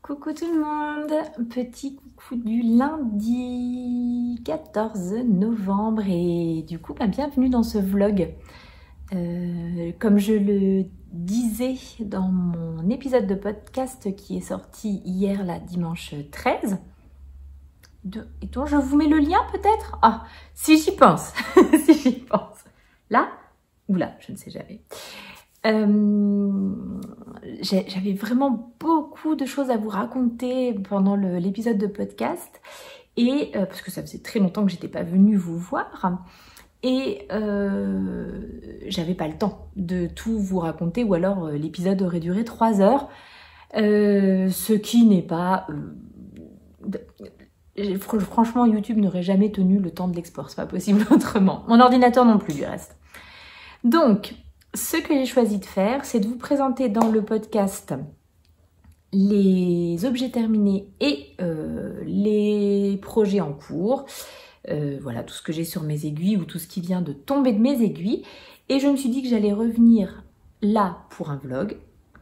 Coucou tout le monde, petit coucou du lundi 14 novembre et du coup bienvenue dans ce vlog. Comme je le disais dans mon épisode de podcast qui est sorti hier, dimanche 13, et dont je vous mets le lien peut-être. Ah, si j'y pense, si j'y pense. Là ou là, je ne sais jamais. J'avais vraiment beaucoup de choses à vous raconter pendant l'épisode de podcast et parce que ça faisait très longtemps que j'étais pas venue vous voir et j'avais pas le temps de tout vous raconter, ou alors l'épisode aurait duré 3 heures, ce qui n'est pas franchement, YouTube n'aurait jamais tenu le temps de l'export, c'est pas possible autrement, mon ordinateur non plus du reste. Donc ce que j'ai choisi de faire, c'est de vous présenter dans le podcast les objets terminés et les projets en cours. Voilà, tout ce que j'ai sur mes aiguilles ou tout ce qui vient de tomber de mes aiguilles. Et je me suis dit que j'allais revenir là pour un vlog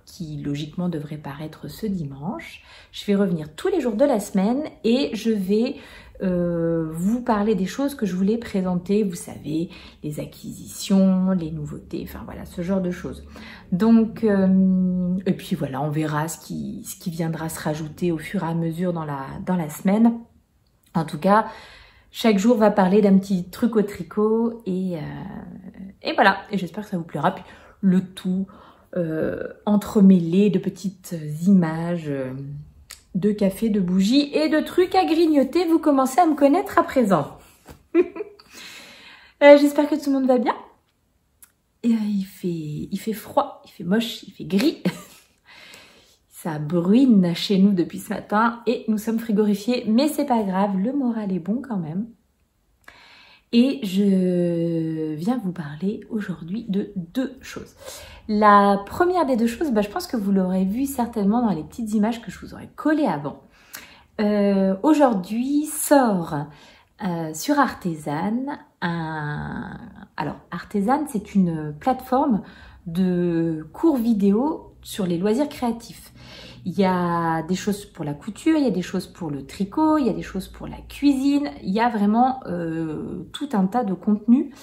qui logiquement devrait paraître ce dimanche. Je vais revenir tous les jours de la semaine et je vais vous parler des choses que je voulais présenter, vous savez, les acquisitions, les nouveautés, enfin voilà, ce genre de choses. Donc, et puis voilà, on verra ce qui viendra se rajouter au fur et à mesure dans la semaine. En tout cas, chaque jour va parler d'un petit truc au tricot et voilà, et j'espère que ça vous plaira. Puis le tout entremêlé de petites images de café, de bougies et de trucs à grignoter. Vous commencez à me connaître à présent. J'espère que tout le monde va bien. Et, il fait froid, il fait moche, il fait gris. Ça bruine chez nous depuis ce matin et nous sommes frigorifiés, mais c'est pas grave, le moral est bon quand même. Et je viens vous parler aujourd'hui de 2 choses. La première des 2 choses, je pense que vous l'aurez vu certainement dans les petites images que je vous aurais collées avant. Aujourd'hui sort sur Artezan alors Artezan, c'est une plateforme de cours vidéo sur les loisirs créatifs. Il y a des choses pour la couture, il y a des choses pour le tricot, il y a des choses pour la cuisine. Il y a vraiment tout un tas de contenus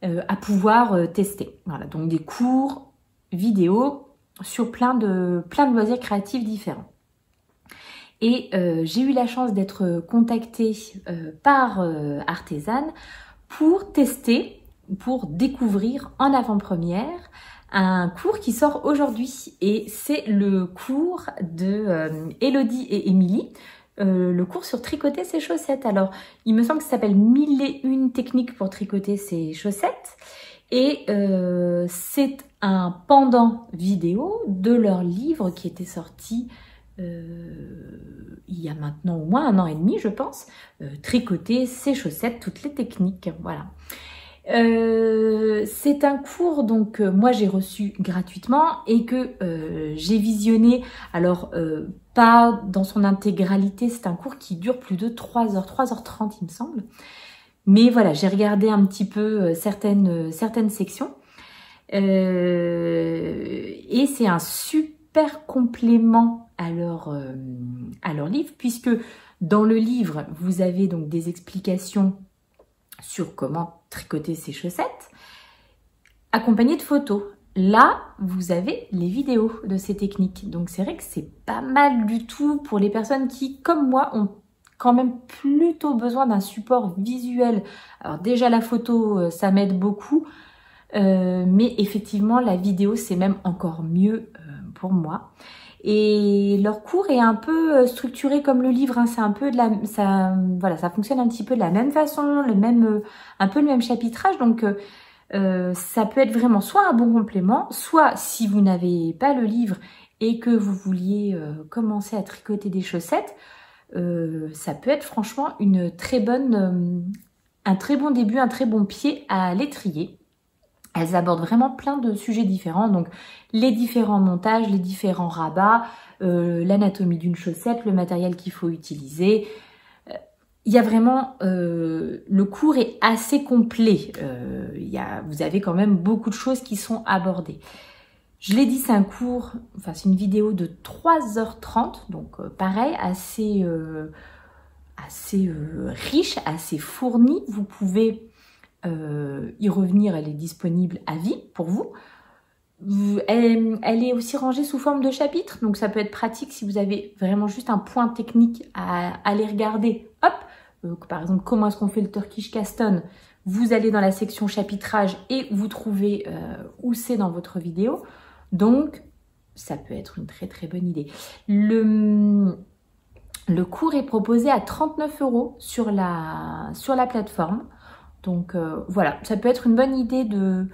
à pouvoir tester. Voilà, donc des cours vidéo sur plein de loisirs créatifs différents. Et j'ai eu la chance d'être contactée par Artezan pour tester, pour découvrir en avant-première un cours qui sort aujourd'hui, et c'est le cours de Elodie et Émilie, le cours sur tricoter ses chaussettes. Alors, il me semble que ça s'appelle 1001 techniques pour tricoter ses chaussettes, et c'est un pendant vidéo de leur livre qui était sorti il y a maintenant au moins 1 an et demi, je pense, tricoter ses chaussettes, toutes les techniques, voilà. C'est un cours donc moi j'ai reçu gratuitement et que j'ai visionné, alors pas dans son intégralité, c'est un cours qui dure plus de 3 heures, 3h30 il me semble, mais voilà, j'ai regardé un petit peu certaines sections et c'est un super complément à leur livre, puisque dans le livre vous avez donc des explications sur comment tricoter ses chaussettes, accompagnées de photos. Là, vous avez les vidéos de ces techniques. Donc c'est vrai que c'est pas mal du tout pour les personnes qui, comme moi, ont quand même plutôt besoin d'un support visuel. Alors déjà la photo, ça m'aide beaucoup, mais effectivement la vidéo c'est même encore mieux pour moi. Et leur cours est un peu structuré comme le livre, hein. C'est un peu voilà, ça fonctionne un petit peu de la même façon, un peu le même chapitrage. Donc ça peut être vraiment soit un bon complément, soit si vous n'avez pas le livre et que vous vouliez commencer à tricoter des chaussettes, ça peut être franchement un très bon début, un très bon pied à l'étrier. Elles abordent vraiment plein de sujets différents, donc les différents montages, les différents rabats, l'anatomie d'une chaussette, le matériel qu'il faut utiliser. Il y a vraiment, le cours est assez complet. Vous avez quand même beaucoup de choses qui sont abordées. Je l'ai dit, c'est un cours, enfin c'est une vidéo de 3h30, donc pareil, assez riche, assez fournie. Vous pouvez y revenir, elle est disponible à vie pour vous. Elle est aussi rangée sous forme de chapitres, donc ça peut être pratique si vous avez vraiment juste un point technique à aller regarder. Hop, par exemple, comment est-ce qu'on fait le Turkish Caston? Vous allez dans la section chapitrage et vous trouvez où c'est dans votre vidéo. Donc, ça peut être une très très bonne idée. Le cours est proposé à 39 € sur la plateforme. Donc voilà, ça peut être une bonne idée de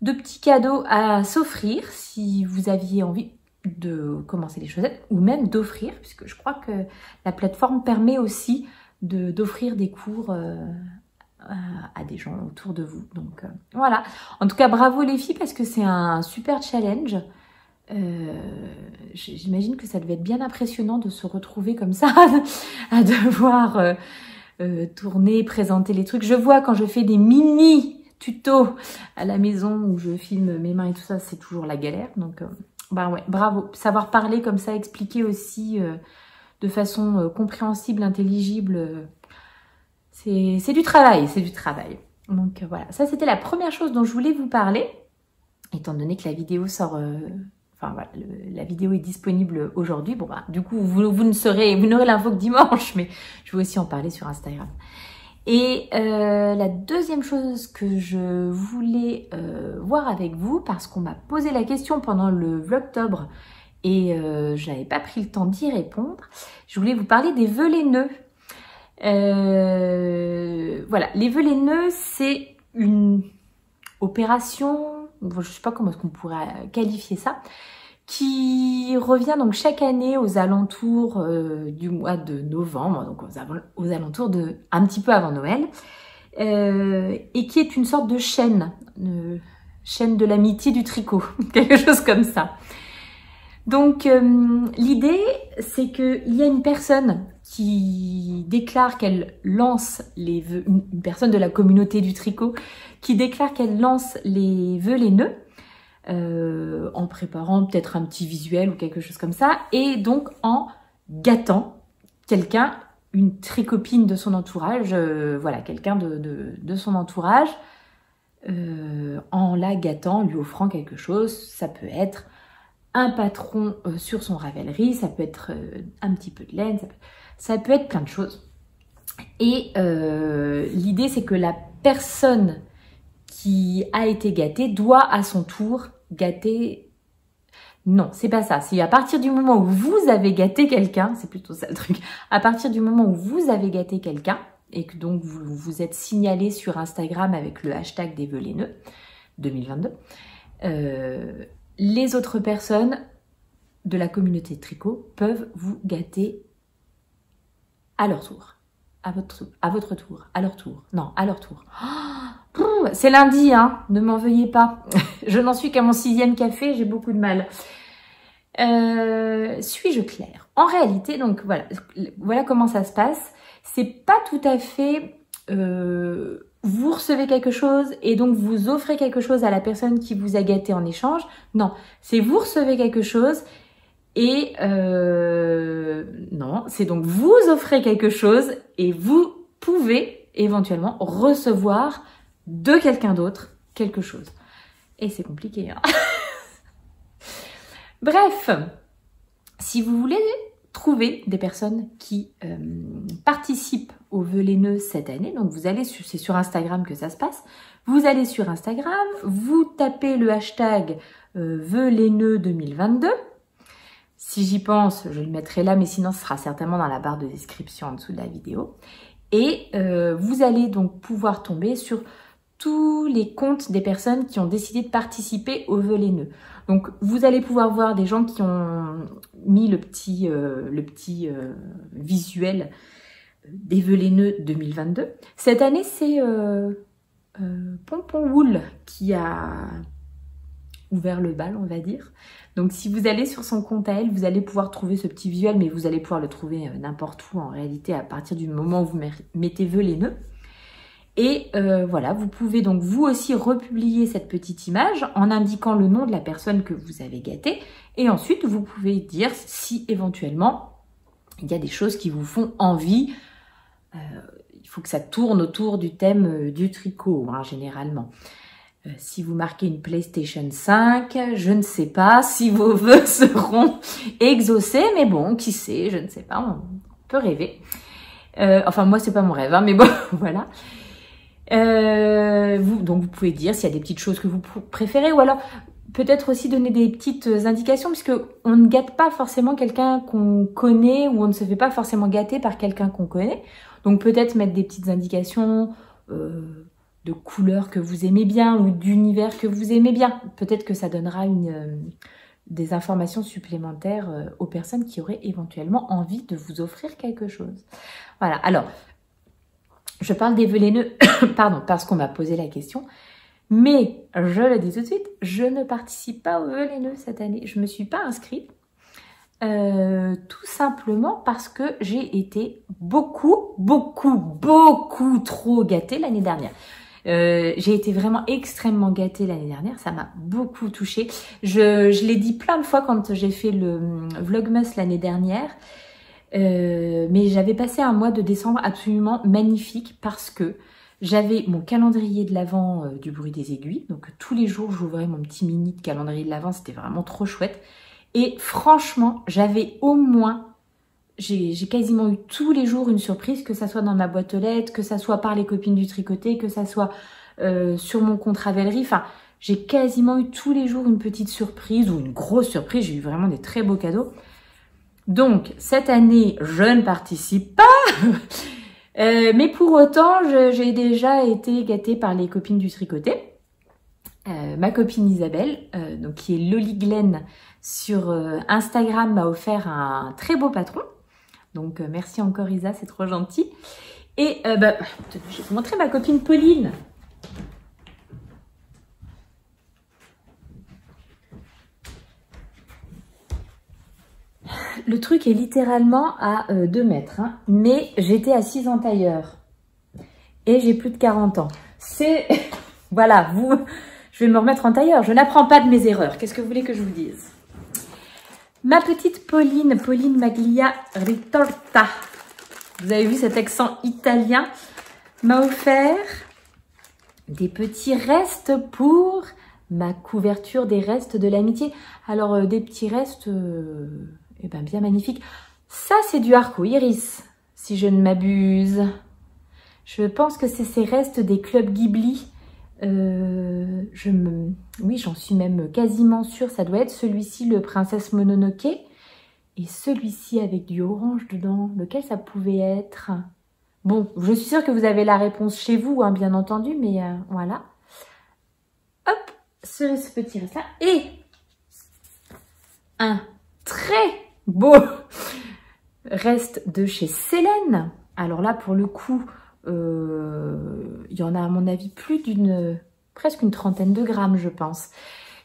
petits cadeaux à s'offrir si vous aviez envie de commencer les chaussettes ou même d'offrir, puisque je crois que la plateforme permet aussi d'offrir des cours à des gens autour de vous. Donc voilà, en tout cas bravo les filles parce que c'est un super challenge. J'imagine que ça devait être bien impressionnant de se retrouver comme ça à devoir tourner, présenter les trucs. Je vois quand je fais des mini tutos à la maison où je filme mes mains et tout ça, c'est toujours la galère. Donc bah ouais, bravo. Savoir parler comme ça, expliquer aussi de façon compréhensible, intelligible, c'est du travail, c'est du travail. Donc voilà, ça c'était la première chose dont je voulais vous parler, étant donné que la vidéo sort... Enfin voilà, la vidéo est disponible aujourd'hui. Bon bah, du coup, vous n'aurez l'info que dimanche, mais je vais aussi en parler sur Instagram. Et la deuxième chose que je voulais voir avec vous, parce qu'on m'a posé la question pendant le Vlogtober et je n'avais pas pris le temps d'y répondre, je voulais vous parler des vœux laineux. Voilà, les vœux laineux, c'est une opération, je ne sais pas comment est-ce qu'on pourrait qualifier ça, qui revient donc chaque année aux alentours du mois de novembre, donc aux alentours de un petit peu avant Noël, et qui est une sorte de chaîne de l'amitié du tricot, quelque chose comme ça. Donc l'idée, c'est qu'il y a une personne qui déclare qu'elle lance les vœux, une personne de la communauté du tricot, qui déclare qu'elle lance les vœux laineux, en préparant peut-être un petit visuel ou quelque chose comme ça, et donc en gâtant quelqu'un, une tricopine de son entourage, voilà, quelqu'un de son entourage, en la gâtant, lui offrant quelque chose. Ça peut être un patron sur son Ravelry, ça peut être un petit peu de laine, ça peut être plein de choses. Et l'idée, c'est que la personne qui a été gâtée doit à son tour gâter... Non, c'est pas ça. C'est à partir du moment où vous avez gâté quelqu'un, c'est plutôt ça le truc, à partir du moment où vous avez gâté quelqu'un, et que donc vous vous êtes signalé sur Instagram avec le hashtag des vœux laineux 2022, les autres personnes de la communauté de tricot peuvent vous gâter à leur tour. À votre tour. À leur tour. Non, à leur tour. Oh, c'est lundi, hein. Ne m'en veuillez pas. Je n'en suis qu'à mon 6e café, j'ai beaucoup de mal. Suis-je claire? En réalité, donc voilà comment ça se passe. C'est pas tout à fait... vous recevez quelque chose et donc vous offrez quelque chose à la personne qui vous a gâté en échange. Non, c'est vous recevez quelque chose et non, c'est donc vous offrez quelque chose et vous pouvez éventuellement recevoir de quelqu'un d'autre quelque chose. Et c'est compliqué, hein. Bref, si vous voulez trouver des personnes qui participent aux vœux laineux cette année, donc vous allez c'est sur Instagram que ça se passe, vous allez sur Instagram, vous tapez le hashtag vœux laineux 2022. Si j'y pense, je le mettrai là, mais sinon ce sera certainement dans la barre de description en dessous de la vidéo. Et vous allez donc pouvoir tomber sur tous les comptes des personnes qui ont décidé de participer aux vœux laineux. Donc vous allez pouvoir voir des gens qui ont mis le petit visuel des vœux laineux 2022. Cette année, c'est Pompon Wool qui a ouvert le bal, on va dire. Donc si vous allez sur son compte à elle, vous allez pouvoir trouver ce petit visuel, mais vous allez pouvoir le trouver n'importe où en réalité à partir du moment où vous mettez vœux laineux. Et voilà, vous pouvez donc vous aussi republier cette petite image en indiquant le nom de la personne que vous avez gâtée. Et ensuite, vous pouvez dire si éventuellement il y a des choses qui vous font envie. Il faut que ça tourne autour du thème du tricot, hein, généralement. Si vous marquez une PlayStation 5, je ne sais pas si vos vœux seront exaucés, mais bon, qui sait, je ne sais pas, on peut rêver. Enfin, moi, c'est pas mon rêve, hein, mais bon, voilà. Donc, vous pouvez dire s'il y a des petites choses que vous préférez, ou alors peut-être aussi donner des petites indications, puisque on ne gâte pas forcément quelqu'un qu'on connaît, ou on ne se fait pas forcément gâter par quelqu'un qu'on connaît. Donc, peut-être mettre des petites indications de couleurs que vous aimez bien, ou d'univers que vous aimez bien. Peut-être que ça donnera des informations supplémentaires aux personnes qui auraient éventuellement envie de vous offrir quelque chose. Voilà, alors, je parle des vœux laineux, pardon, parce qu'on m'a posé la question, mais je le dis tout de suite, je ne participe pas aux vœux laineux cette année. Je ne me suis pas inscrite, tout simplement parce que j'ai été beaucoup trop gâtée l'année dernière. J'ai été vraiment extrêmement gâtée l'année dernière, ça m'a beaucoup touchée. Je l'ai dit plein de fois quand j'ai fait le Vlogmas l'année dernière, mais j'avais passé un mois de décembre absolument magnifique parce que j'avais mon calendrier de l'Avent du bruit des aiguilles, donc tous les jours j'ouvrais mon petit mini de calendrier de l'Avent, c'était vraiment trop chouette. Et franchement, j'avais au moins, j'ai quasiment eu tous les jours une surprise, que ça soit dans ma boîte aux lettres, que ça soit par les copines du tricoté, que ça soit sur mon compte Ravelry. Enfin, j'ai quasiment eu tous les jours une petite surprise ou une grosse surprise. J'ai eu vraiment des très beaux cadeaux. Donc, cette année, je ne participe pas. Mais pour autant, j'ai déjà été gâtée par les copines du tricoté. Ma copine Isabelle, donc qui est Loli Glen sur Instagram, m'a offert un très beau patron. Donc merci encore Isa, c'est trop gentil. Et je vais vous montrer ma copine Pauline. Le truc est littéralement à 2 mètres, hein, mais j'étais assise en tailleur. Et j'ai plus de 40 ans. C'est... voilà, je vais me remettre en tailleur. Je n'apprends pas de mes erreurs. Qu'est-ce que vous voulez que je vous dise? Ma petite Pauline Maglia Ritorta, vous avez vu cet accent italien, m'a offert des petits restes pour ma couverture des restes de l'amitié. Alors, des petits restes bien magnifiques. Ça, c'est du arco-iris, si je ne m'abuse. Je pense que c'est ces restes des clubs Ghibli. Oui, j'en suis même quasiment sûre, ça doit être celui-ci, le Princesse Mononoke, et celui-ci avec du orange dedans, lequel ça pouvait être? Bon, je suis sûre que vous avez la réponse chez vous, hein, bien entendu, mais voilà. Hop, ce petit reste-là, et un très beau reste de chez Célène. Alors là, pour le coup, il y en a à mon avis presque une trentaine de grammes, je pense.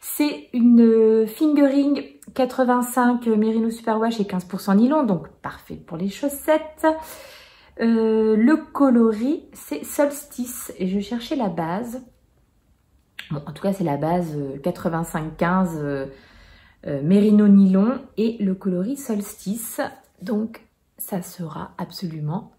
C'est une fingering 85 Merino Superwash et 15% nylon, donc parfait pour les chaussettes. Le coloris, c'est Solstice, et je cherchais la base. Bon, en tout cas, c'est la base 85-15 Merino nylon et le coloris Solstice. Donc, ça sera absolument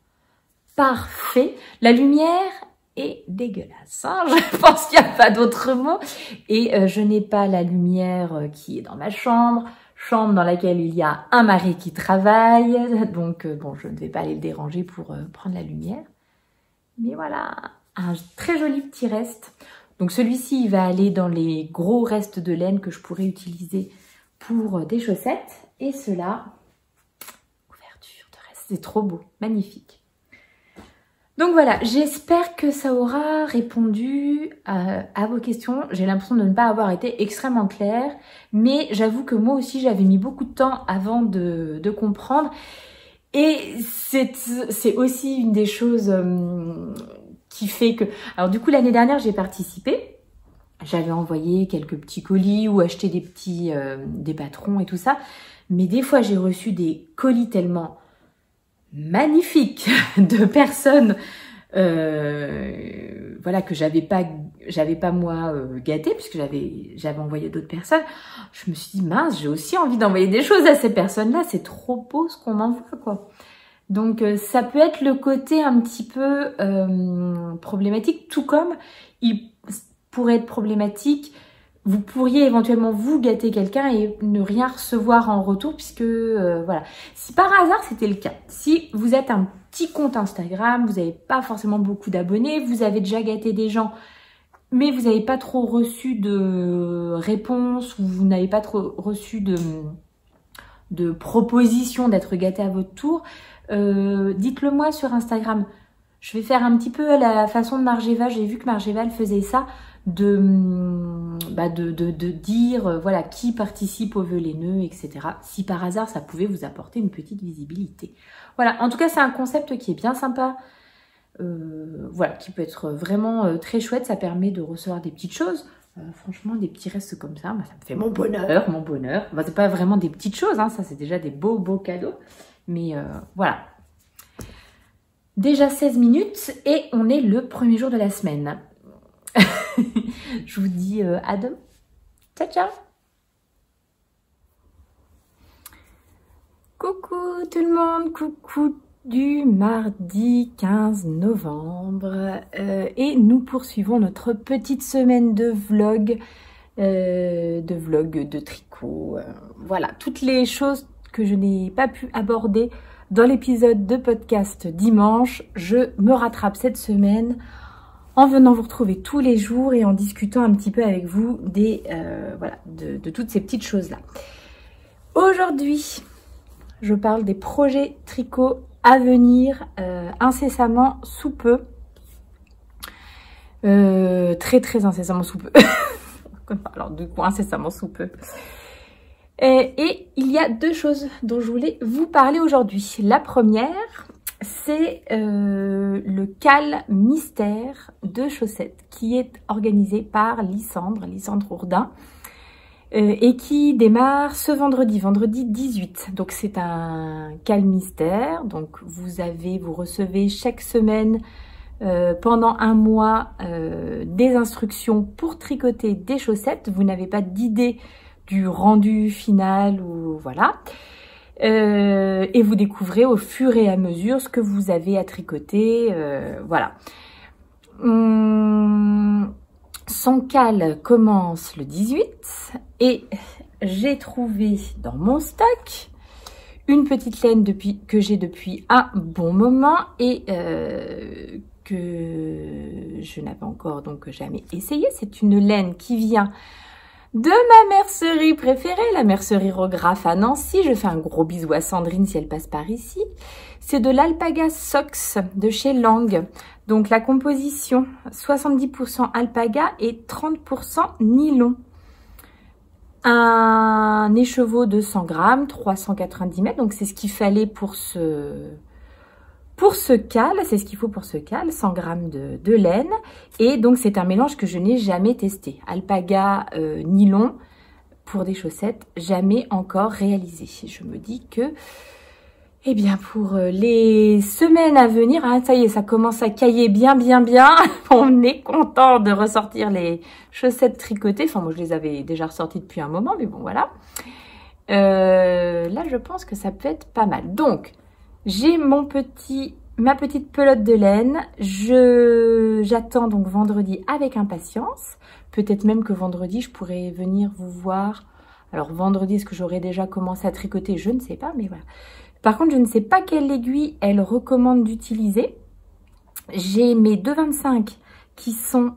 parfait. La lumière est dégueulasse, hein, je pense qu'il n'y a pas d'autre mot. Et je n'ai pas la lumière qui est dans ma chambre dans laquelle il y a un mari qui travaille. Donc, bon, je ne vais pas aller le déranger pour prendre la lumière. Mais voilà, un très joli petit reste. Donc, celui-ci, il va aller dans les gros restes de laine que je pourrais utiliser pour des chaussettes. Et cela, ouverture de reste, c'est trop beau, magnifique. Donc voilà, j'espère que ça aura répondu à vos questions. J'ai l'impression de ne pas avoir été extrêmement claire, mais j'avoue que moi aussi j'avais mis beaucoup de temps avant de comprendre. Et c'est aussi une des choses qui fait que... Alors du coup, l'année dernière, j'ai participé. J'avais envoyé quelques petits colis ou acheté des patrons et tout ça. Mais des fois, j'ai reçu des colis tellement magnifiques de personnes voilà, que j'avais pas moi gâté, puisque j'avais envoyé d'autres personnes. Je me suis dit, mince, j'ai aussi envie d'envoyer des choses à ces personnes-là, c'est trop beau ce qu'on m'envoie, quoi. Donc ça peut être le côté un petit peu problématique, tout comme il pourrait être problématique, vous pourriez éventuellement vous gâter quelqu'un et ne rien recevoir en retour, puisque voilà. Si par hasard c'était le cas, si vous êtes un petit compte Instagram, vous n'avez pas forcément beaucoup d'abonnés, vous avez déjà gâté des gens, mais vous n'avez pas trop reçu de réponses, ou vous n'avez pas trop reçu de propositions d'être gâté à votre tour, dites-le moi sur Instagram. Je vais faire un petit peu à la façon de Margeva, j'ai vu que Margeva elle faisait ça, de dire voilà qui participe au vœu laineux, etc. Si par hasard ça pouvait vous apporter une petite visibilité. Voilà, en tout cas c'est un concept qui est bien sympa, voilà, qui peut être vraiment très chouette, ça permet de recevoir des petites choses. Franchement, des petits restes comme ça, bah, ça me fait mon bonheur, mon bonheur. Bah, c'est pas vraiment des petites choses, hein, ça c'est déjà des beaux cadeaux. Mais voilà. Déjà 16 minutes et on est le premier jour de la semaine. Je vous dis à demain. Ciao, ciao. Coucou tout le monde, coucou du mardi 15 novembre. Et nous poursuivons notre petite semaine de vlog, de tricot. Voilà, toutes les choses que je n'ai pas pu aborder dans l'épisode de podcast dimanche, je me rattrape cette semaine en venant vous retrouver tous les jours et en discutant un petit peu avec vous voilà, de toutes ces petites choses-là. Aujourd'hui, je parle des projets tricot à venir incessamment sous peu. Très incessamment sous peu. Alors du coup, incessamment sous peu. Et il y a deux choses dont je voulais vous parler aujourd'hui. La première, c'est le cale mystère de chaussettes qui est organisé par Lysandre Ourdin et qui démarre ce vendredi 18. Donc c'est un cale mystère. Donc vous recevez chaque semaine pendant un mois des instructions pour tricoter des chaussettes. Vous n'avez pas d'idée du rendu final ou voilà. Et vous découvrez au fur et à mesure ce que vous avez à tricoter, voilà. Son cale commence le 18 et j'ai trouvé dans mon stock une petite laine que j'ai depuis un bon moment et que je n'avais encore donc jamais essayé. C'est une laine qui vient de ma mercerie préférée, la mercerie Rographe à Nancy. Je fais un gros bisou à Sandrine si elle passe par ici. C'est de l'Alpaga Socks de chez Lang. Donc la composition, 70% alpaga et 30% nylon. Un écheveau de 100 grammes, 390 mètres. Donc c'est ce qu'il fallait pour ce cale, c'est ce qu'il faut pour ce cale, 100 grammes de laine. Et donc, c'est un mélange que je n'ai jamais testé. Alpaga, nylon, pour des chaussettes, jamais encore réalisé. Je me dis que, eh bien, pour les semaines à venir, hein, ça y est, ça commence à cailler bien. On est content de ressortir les chaussettes tricotées. Enfin, moi, je les avais déjà ressorties depuis un moment, mais bon, voilà. Là, je pense que ça peut être pas mal. Donc, j'ai ma petite pelote de laine. J'attends donc vendredi avec impatience. Peut-être même que vendredi, je pourrais venir vous voir. Alors vendredi, est-ce que j'aurais déjà commencé à tricoter? Je ne sais pas, mais voilà. Par contre, je ne sais pas quelle aiguille elle recommande d'utiliser. J'ai mes 2,25 qui sont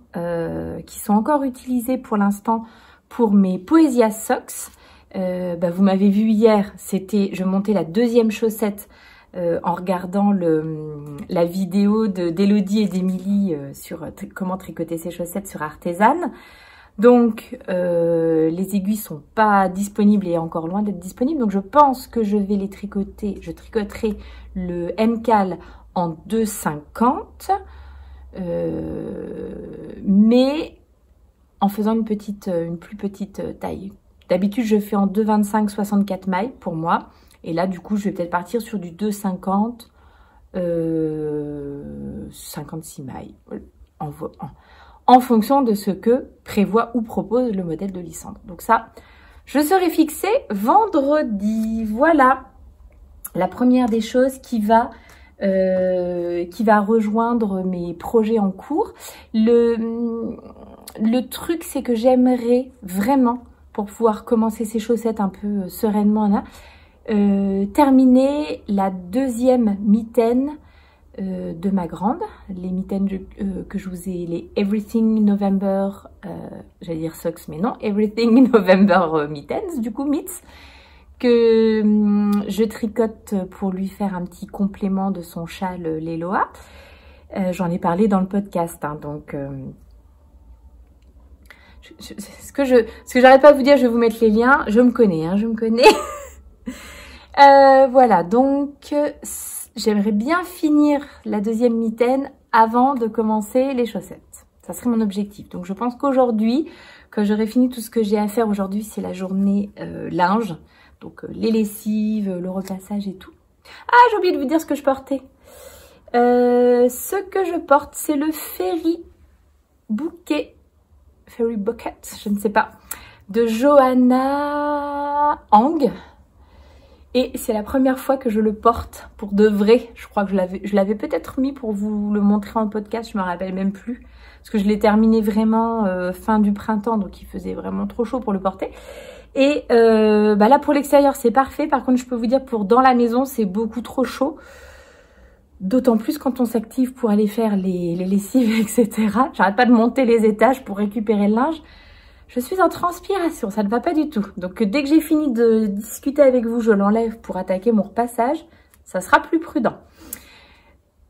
encore utilisées pour l'instant pour mes Poesia Socks. Vous m'avez vu hier, je montais la deuxième chaussette en regardant la vidéo d'Elodie et d'Emilie sur comment tricoter ses chaussettes sur Artesane. Donc, les aiguilles sont pas disponibles et encore loin d'être disponibles. Donc, je pense que je vais les tricoter. Je tricoterai le M-Cal en 2,50. Mais en faisant une plus petite taille. D'habitude, je fais en 2,25, 64 mailles pour moi. Et là, du coup, je vais peut-être partir sur du 2,50 56 mailles en fonction de ce que prévoit ou propose le modèle de Lysandre. Donc ça, je serai fixée vendredi. Voilà la première des choses qui va rejoindre mes projets en cours. Le truc, c'est que j'aimerais vraiment, pour pouvoir commencer ces chaussettes un peu sereinement là, terminer la deuxième mitaine de ma grande, les mitaines que je vous ai, les Everything November, j'allais dire socks, mais non, Everything November mittens, du coup mitts, que je tricote pour lui faire un petit complément de son châle Leloa. J'en ai parlé dans le podcast, hein, donc ce que j'arrête pas de vous dire, je vais vous mettre les liens, je me connais, hein, je me connais. Voilà, donc j'aimerais bien finir la deuxième mitaine avant de commencer les chaussettes. Ça serait mon objectif. Donc je pense qu'aujourd'hui, quand j'aurai fini tout ce que j'ai à faire aujourd'hui, c'est la journée linge. Donc les lessives, le repassage et tout. Ah, j'ai oublié de vous dire ce que je portais. Ce que je porte, c'est le Fairy Bouquet, je ne sais pas, de Johanna Hang. Et c'est la première fois que je le porte pour de vrai. Je crois que je l'avais peut-être mis pour vous le montrer en podcast, je me rappelle même plus. Parce que je l'ai terminé vraiment fin du printemps, donc il faisait vraiment trop chaud pour le porter. Et là pour l'extérieur c'est parfait. Par contre je peux vous dire pour dans la maison c'est beaucoup trop chaud. D'autant plus quand on s'active pour aller faire les lessives, etc. J'arrête pas de monter les étages pour récupérer le linge. Je suis en transpiration, ça ne va pas du tout. Donc dès que j'ai fini de discuter avec vous, je l'enlève pour attaquer mon repassage. Ça sera plus prudent.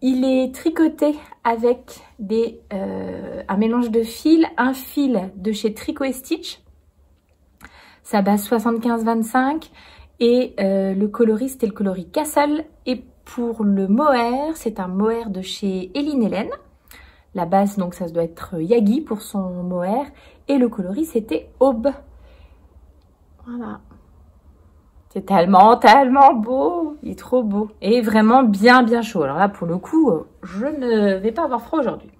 Il est tricoté avec un mélange de fils, un fil de chez Tricot & Stitch. Sa base 75-25 et le coloris, c'était le coloris Castle. Et pour le mohair, c'est un mohair de chez Eline Hélène. La base, donc ça doit être Yagi pour son mohair. Et le coloris, c'était Aube. Voilà. C'est tellement, tellement beau. Il est trop beau. Et vraiment bien, bien chaud. Alors là, pour le coup, je ne vais pas avoir froid aujourd'hui.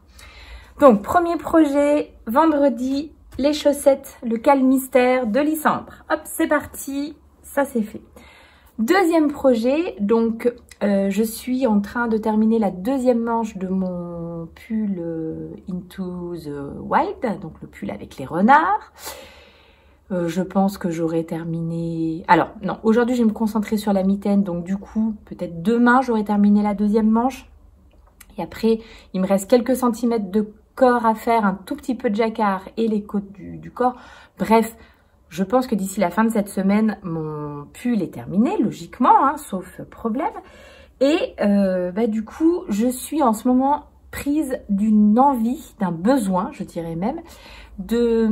Donc, premier projet, vendredi, les chaussettes, le calmystère de Lysandre. Hop, c'est parti. Ça, c'est fait. Deuxième projet, donc je suis en train de terminer la deuxième manche de mon pull Into the Wild, donc le pull avec les renards. Je pense que j'aurai terminé... Alors, non, aujourd'hui, je vais me concentrer sur la mitaine, donc du coup, peut-être demain, j'aurai terminé la deuxième manche. Et après, il me reste quelques centimètres de corps à faire, un tout petit peu de jacquard et les côtes du corps. Bref, je pense que d'ici la fin de cette semaine, mon pull est terminé, logiquement, hein, sauf problème. Et du coup, je suis en ce moment prise d'une envie, d'un besoin, je dirais même, de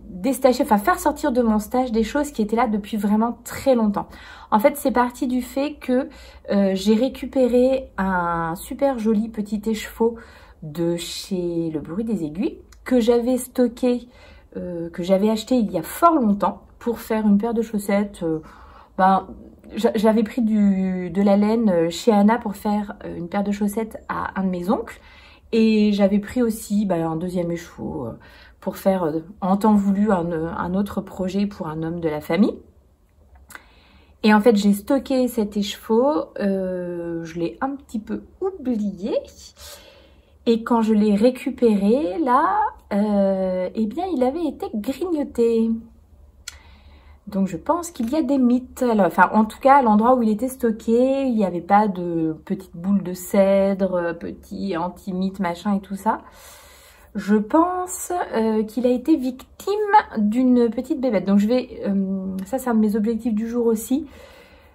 déstacher, enfin faire sortir de mon stage des choses qui étaient là depuis vraiment très longtemps. En fait, c'est parti du fait que j'ai récupéré un super joli petit écheveau de chez Le Bruit des Aiguilles que j'avais stocké, que j'avais acheté il y a fort longtemps pour faire une paire de chaussettes. J'avais pris de la laine chez Anna pour faire une paire de chaussettes à un de mes oncles. Et j'avais pris aussi un deuxième écheveau pour faire en temps voulu un autre projet pour un homme de la famille. Et en fait, j'ai stocké cet écheveau, je l'ai un petit peu oublié. Et quand je l'ai récupéré, là, il avait été grignoté. Donc, je pense qu'il y a des mythes. Alors, enfin, en tout cas, à l'endroit où il était stocké, il n'y avait pas de petites boules de cèdre, petits anti-mythes, machin et tout ça. Je pense qu'il a été victime d'une petite bébête. Donc, je vais... ça, c'est un de mes objectifs du jour aussi.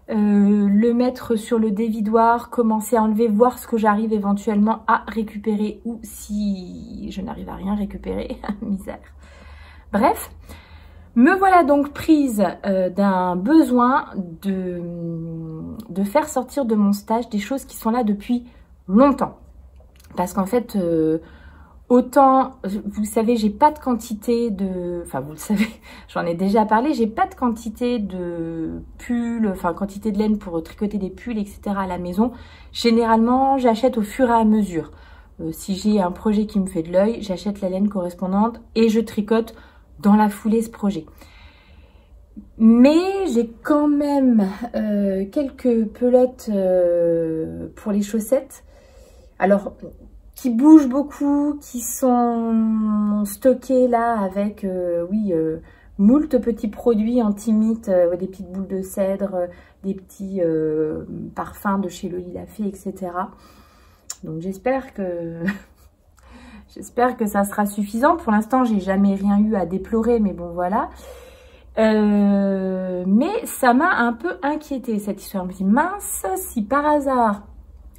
Le mettre sur le dévidoir, commencer à enlever, voir ce que j'arrive éventuellement à récupérer ou si je n'arrive à rien récupérer. Misère. Bref. Me voilà donc prise d'un besoin de faire sortir de mon stage des choses qui sont là depuis longtemps. Parce qu'en fait, Autant, vous savez, j'ai pas de quantité de... Enfin, vous le savez, j'en ai déjà parlé, j'ai pas de quantité de pulls, enfin, quantité de laine pour tricoter des pulls, etc. à la maison. Généralement, j'achète au fur et à mesure. Si j'ai un projet qui me fait de l'œil, j'achète la laine correspondante et je tricote dans la foulée ce projet. Mais j'ai quand même quelques pelotes pour les chaussettes. Alors... qui bougent beaucoup, qui sont stockés là avec, moult petits produits anti-mites, des petites boules de cèdre, des petits parfums de chez Loli la Fée, etc. Donc j'espère que j'espère que ça sera suffisant. Pour l'instant, j'ai jamais rien eu à déplorer, mais bon voilà. Mais ça m'a un peu inquiétée cette histoire. Je me dis mince, si par hasard...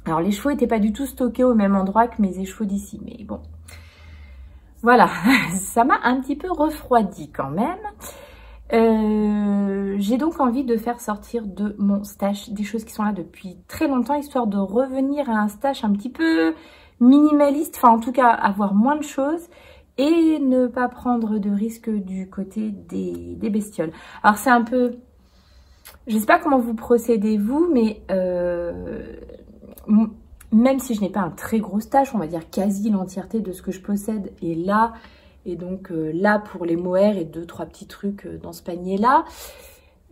Alors, les chevaux n'étaient pas du tout stockés au même endroit que mes écheveaux d'ici. Mais bon, voilà, ça m'a un petit peu refroidi quand même. J'ai donc envie de faire sortir de mon stash des choses qui sont là depuis très longtemps, histoire de revenir à un stash un petit peu minimaliste. Enfin, en tout cas, avoir moins de choses et ne pas prendre de risques du côté des bestioles. Alors, c'est un peu... Je ne sais pas comment vous procédez vous, mais... même si je n'ai pas un très gros stash, on va dire quasi l'entièreté de ce que je possède est là. Et donc là pour les mohair et 2-3 petits trucs dans ce panier là.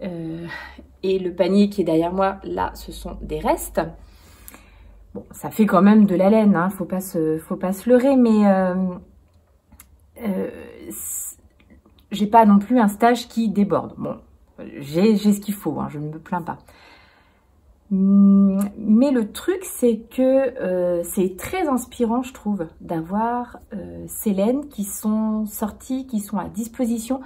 Et le panier qui est derrière moi, là, ce sont des restes. Bon, ça fait quand même de la laine, hein, faut pas se leurrer, mais j'ai pas non plus un stash qui déborde. Bon, j'ai ce qu'il faut, hein, je ne me plains pas. Mais le truc, c'est que c'est très inspirant, je trouve, d'avoir ces laines qui sont sorties, qui sont à disposition.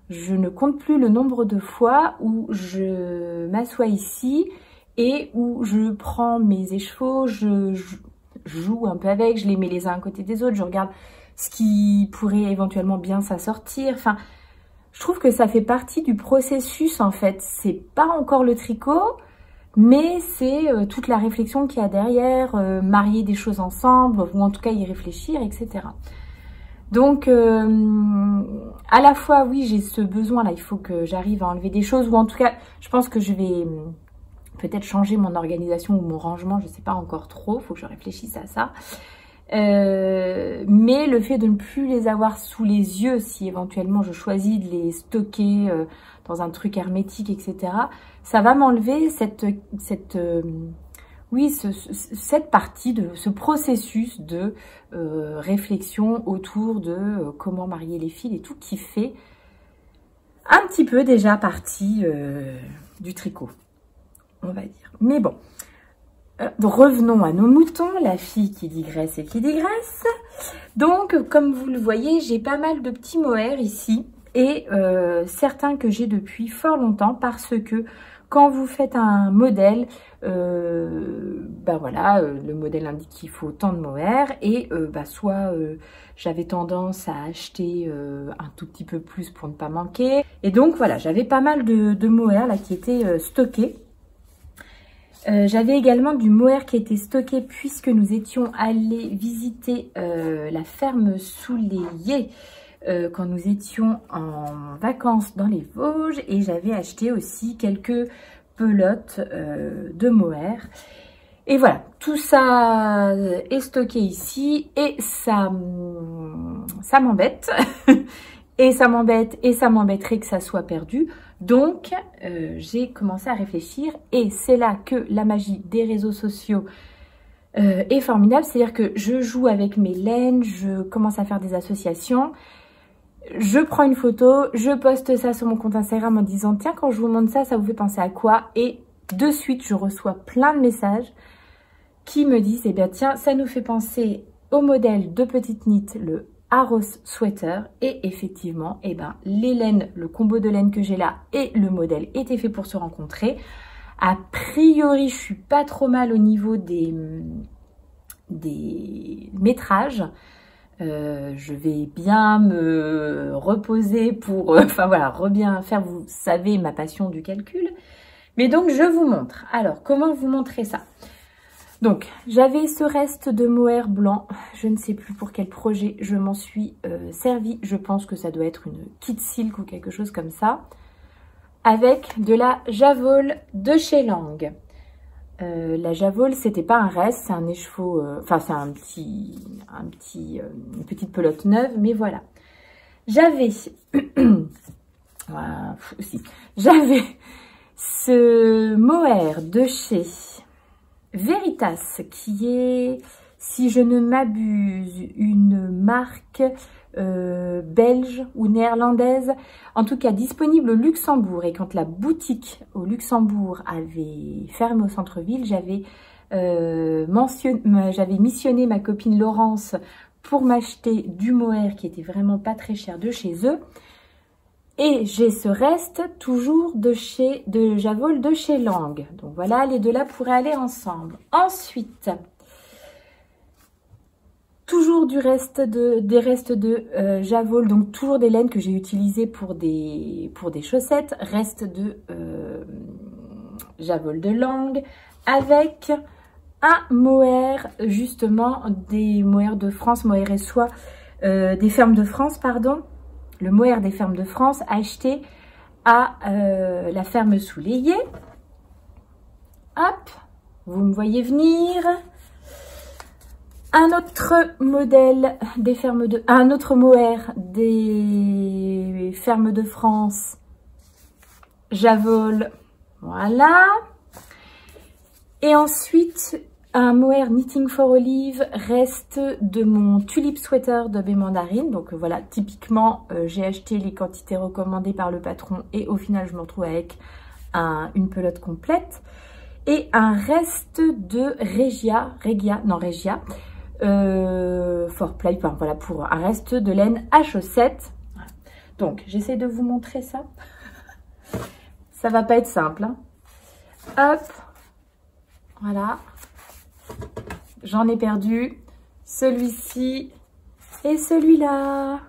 Je ne compte plus le nombre de fois où je m'assois ici et où je prends mes écheveaux, je joue un peu avec, je les mets les uns à côté des autres, je regarde ce qui pourrait éventuellement bien s'assortir. Enfin, je trouve que ça fait partie du processus, en fait. C'est pas encore le tricot, mais c'est toute la réflexion qu'il y a derrière, marier des choses ensemble, ou en tout cas y réfléchir, etc. Donc, à la fois, oui, j'ai ce besoin-là, il faut que j'arrive à enlever des choses, ou en tout cas, je pense que je vais peut-être changer mon organisation ou mon rangement, je ne sais pas encore trop, il faut que je réfléchisse à ça. Mais le fait de ne plus les avoir sous les yeux, si éventuellement je choisis de les stocker dans un truc hermétique, etc., ça va m'enlever cette partie de ce processus de réflexion autour de comment marier les fils et tout, qui fait un petit peu déjà partie du tricot, on va dire. Mais bon, revenons à nos moutons, la fille qui digresse et qui digresse. Donc, comme vous le voyez, j'ai pas mal de petits mohair ici, et certains que j'ai depuis fort longtemps, parce que quand vous faites un modèle, ben voilà, le modèle indique qu'il faut tant de mohair, et soit j'avais tendance à acheter un tout petit peu plus pour ne pas manquer. Et donc voilà, j'avais pas mal de mohair là qui étaient stockés. J'avais également du mohair qui était stocké puisque nous étions allés visiter la ferme Souleyer quand nous étions en vacances dans les Vosges, et j'avais acheté aussi quelques pelotes de mohair. Et voilà, tout ça est stocké ici et ça m'embête. Et ça m'embête et ça m'embêterait que ça soit perdu. Donc, j'ai commencé à réfléchir, et c'est là que la magie des réseaux sociaux est formidable. C'est-à-dire que je joue avec mes laines, je commence à faire des associations, je prends une photo, je poste ça sur mon compte Instagram en disant « Tiens, quand je vous montre ça, ça vous fait penser à quoi ?» Et de suite, je reçois plein de messages qui me disent « Eh bien, tiens, ça nous fait penser au modèle de Petite Knit, le Arros Sweater, et effectivement, eh ben, les laines, le combo de laine que j'ai là et le modèle étaient faits pour se rencontrer. A priori, je suis pas trop mal au niveau des métrages. Je vais bien me reposer pour, enfin voilà, bien faire, vous savez, ma passion du calcul. Mais donc, je vous montre. Alors, comment vous montrer ça ? Donc, j'avais ce reste de mohair blanc. Je ne sais plus pour quel projet je m'en suis servi. Je pense que ça doit être une kit silk ou quelque chose comme ça. Avec de la Javol de chez Lang. La Javol, c'était pas un reste, c'est un écheveau, enfin c'est une petite pelote neuve, mais voilà. J'avais, voilà, j'avais ce mohair de chez Veritas, qui est, si je ne m'abuse, une marque belge ou néerlandaise, en tout cas disponible au Luxembourg. Et quand la boutique au Luxembourg avait fermé au centre-ville, j'avais missionné ma copine Laurence pour m'acheter du mohair qui était vraiment pas très cher de chez eux. Et j'ai ce reste toujours de Javol de chez Lang. Donc voilà, les deux là pourraient aller ensemble. Ensuite, toujours des restes de Javol, donc toujours des laines que j'ai utilisées pour des chaussettes. Reste de Javol de Lang avec un mohair, justement, des mohairs de France, mohair et soie, des fermes de France, pardon. Le mohair des fermes de France acheté à la ferme Souleillé. Hop, vous me voyez venir. Un autre modèle des fermes de... Un autre mohair des fermes de France. Javol. Voilà. Et ensuite, un mohair Knitting for Olive, reste de mon Tulip Sweater de baie mandarine. Donc voilà, typiquement, j'ai acheté les quantités recommandées par le patron et au final, je me retrouve avec une pelote complète. Et un reste de Regia, for play, enfin, voilà, pour un reste de laine à chaussettes. Donc, j'essaie de vous montrer ça. Ça va pas être simple, hein. Hop, voilà. J'en ai perdu celui-ci et celui-là.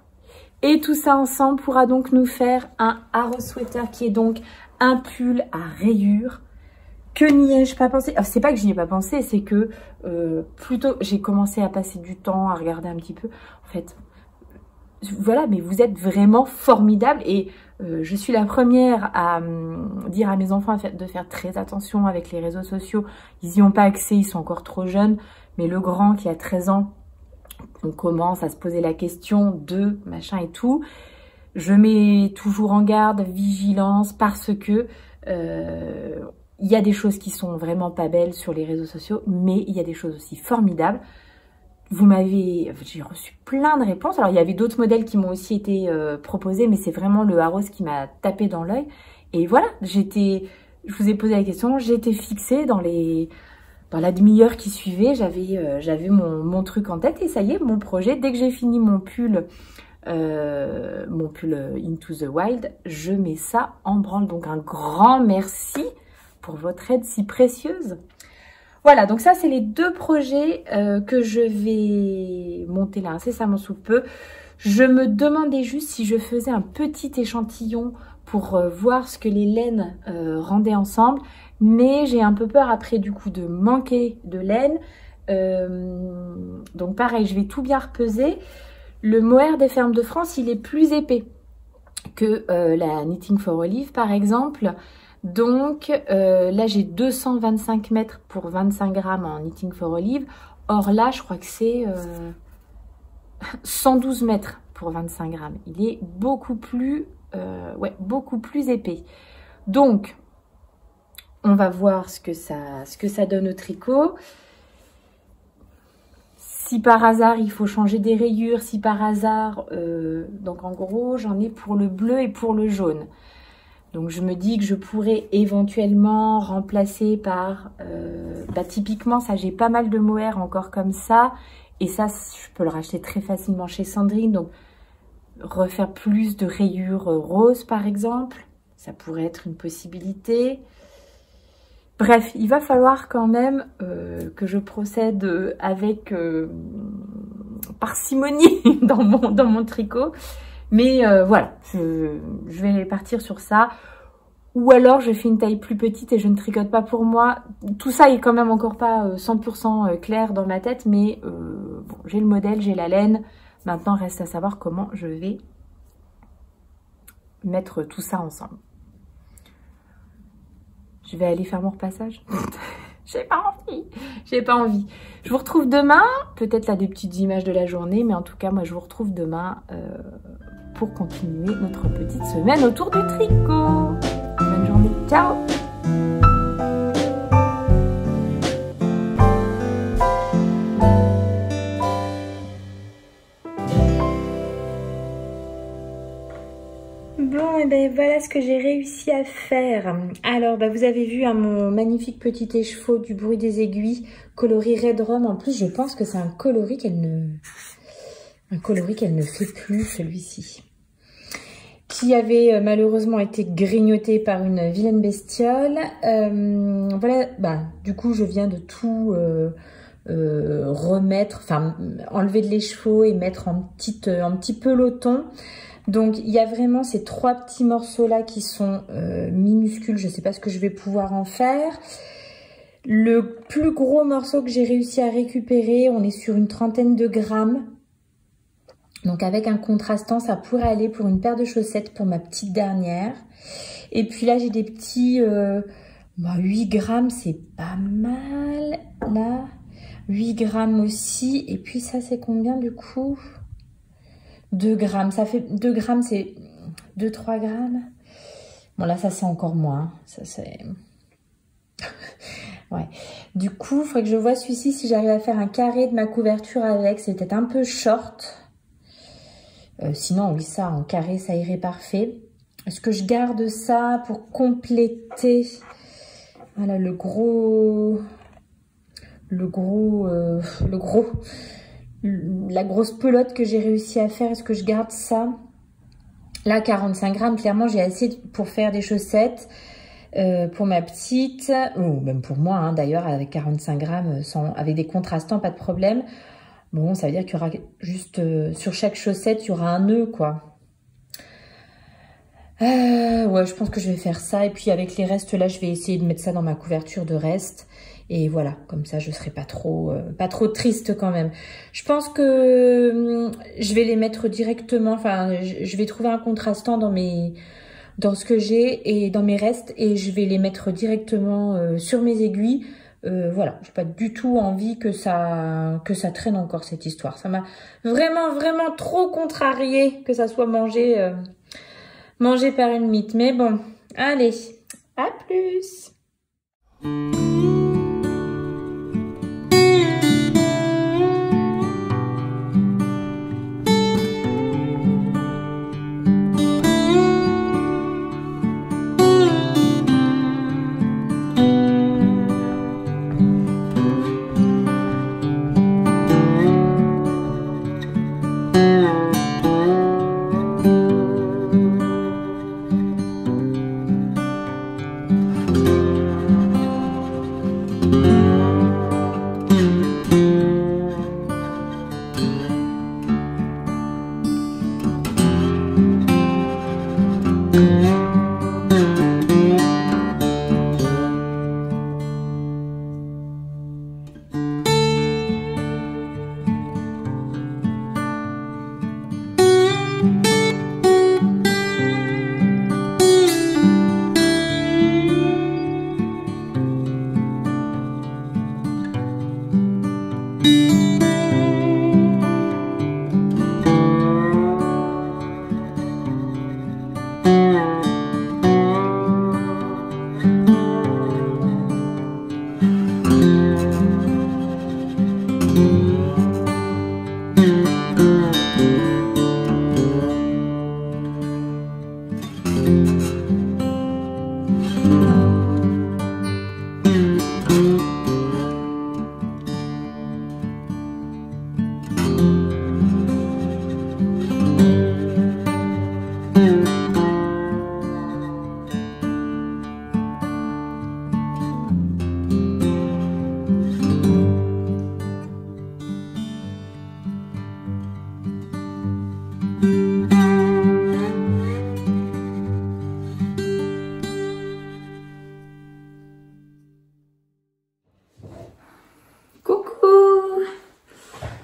Et tout ça ensemble pourra donc nous faire un Arrow Sweater qui est donc un pull à rayures. Que n'y ai-je pas pensé? C'est pas que j'y ai pas pensé, c'est que plutôt j'ai commencé à passer du temps à regarder un petit peu. En fait, voilà, mais vous êtes vraiment formidables et je suis la première à dire à mes enfants de faire très attention avec les réseaux sociaux. Ils n'y ont pas accès, ils sont encore trop jeunes. Mais le grand qui a 13 ans, on commence à se poser la question de machin et tout. Je mets toujours en garde, vigilance, parce que il y a des choses qui sont vraiment pas belles sur les réseaux sociaux, mais il y a des choses aussi formidables. J'ai reçu plein de réponses. Alors, il y avait d'autres modèles qui m'ont aussi été proposés, mais c'est vraiment le Arrow qui m'a tapé dans l'œil. Et voilà, je vous ai posé la question, j'étais fixée dans la demi-heure qui suivait, j'avais mon truc en tête et ça y est, mon projet. Dès que j'ai fini mon pull Into the Wild, je mets ça en branle. Donc, un grand merci pour votre aide si précieuse. Voilà, donc ça, c'est les deux projets que je vais monter là incessamment sous peu. Je me demandais juste si je faisais un petit échantillon pour voir ce que les laines rendaient ensemble. Mais j'ai un peu peur après, du coup, de manquer de laine. Donc pareil, je vais tout bien repeser. Le mohair des fermes de France, il est plus épais que la Knitting for Olive, par exemple. Donc là, j'ai 225 mètres pour 25 grammes en Knitting for Olive. Or là, je crois que c'est 112 mètres pour 25 grammes. Il est beaucoup plus épais. Donc, on va voir ce que ça donne au tricot. Si par hasard, il faut changer des rayures, si par hasard... donc en gros, j'en ai pour le bleu et pour le jaune. Donc, je me dis que je pourrais éventuellement remplacer par... typiquement, ça, j'ai pas mal de mohair encore comme ça. Et ça, je peux le racheter très facilement chez Sandrine. Donc, refaire plus de rayures roses, par exemple. Ça pourrait être une possibilité. Bref, il va falloir quand même que je procède avec parcimonie dans mon tricot. Mais voilà, je vais partir sur ça. Ou alors je fais une taille plus petite et je ne tricote pas pour moi. Tout ça est quand même encore pas 100% clair dans ma tête, mais bon, j'ai le modèle, j'ai la laine. Maintenant, reste à savoir comment je vais mettre tout ça ensemble. Je vais aller faire mon repassage. J'ai pas envie. J'ai pas envie. Je vous retrouve demain. Peut-être là des petites images de la journée, mais en tout cas, moi, je vous retrouve demain pour continuer notre petite semaine autour du tricot. Bonne journée. Ciao! Bon, et ben voilà ce que j'ai réussi à faire. Alors, vous avez vu mon magnifique petit écheveau du bruit des aiguilles, coloris Red Rum. En plus, je pense que c'est un coloris qu'elle ne fait plus, celui-ci. Qui avait malheureusement été grignoté par une vilaine bestiole. Voilà, du coup, je viens de tout remettre, enfin, enlever de l'écheveau et mettre en petit peloton. Donc, il y a vraiment ces 3 petits morceaux-là qui sont minuscules. Je ne sais pas ce que je vais pouvoir en faire. Le plus gros morceau que j'ai réussi à récupérer, on est sur une 30aine de grammes. Donc, avec un contrastant, ça pourrait aller pour une paire de chaussettes pour ma petite dernière. Et puis là, j'ai des petits 8 grammes, c'est pas mal. Là, 8 grammes aussi. Et puis ça, c'est combien du coup ? 2 grammes, ça fait 2 grammes, c'est 2-3 grammes. Bon là, ça c'est encore moins, ça c'est... ouais. Du coup, il faudrait que je vois celui-ci si j'arrive à faire un carré de ma couverture avec. C'est peut-être un peu short. Sinon, oui, ça, en carré, ça irait parfait. Est-ce que je garde ça pour compléter? Voilà, la grosse pelote que j'ai réussi à faire. Est-ce que je garde ça? Là, 45 grammes, clairement, j'ai assez pour faire des chaussettes pour ma petite, ou même pour moi, hein, d'ailleurs, avec 45 grammes, avec des contrastants, pas de problème. Bon, ça veut dire qu'il y aura juste, sur chaque chaussette, il y aura un nœud, quoi. Ouais, je pense que je vais faire ça. Et puis, avec les restes, là, je vais essayer de mettre ça dans ma couverture de reste. Et voilà, comme ça, je serai pas trop triste quand même. Je pense que je vais les mettre directement. Enfin, je vais trouver un contrastant dans ce que j'ai et dans mes restes. Et je vais les mettre directement sur mes aiguilles. Voilà, j'ai pas du tout envie que ça traîne encore cette histoire. Ça m'a vraiment trop contrarié que ça soit mangé par une mythe. Mais bon, allez, à plus.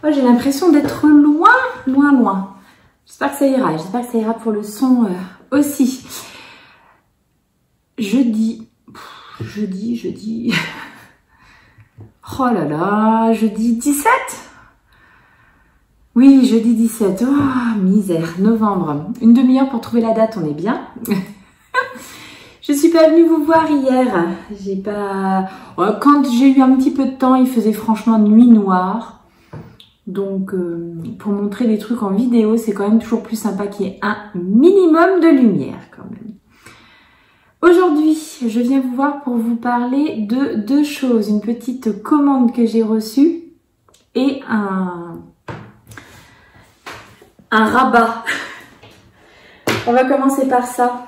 Oh, j'ai l'impression d'être loin, loin, loin. J'espère que ça ira. J'espère que ça ira pour le son aussi. Jeudi. Oh là là, jeudi 17? Oui, jeudi 17. Oh, misère. Novembre. Une demi-heure pour trouver la date, on est bien. Je suis pas venue vous voir hier. J'ai pas... Quand j'ai eu un petit peu de temps, il faisait franchement nuit noire. Donc, pour montrer des trucs en vidéo, c'est quand même toujours plus sympa qu'il y ait un minimum de lumière quand même. Aujourd'hui, je viens vous voir pour vous parler de deux choses. Une petite commande que j'ai reçue et un rabat. On va commencer par ça.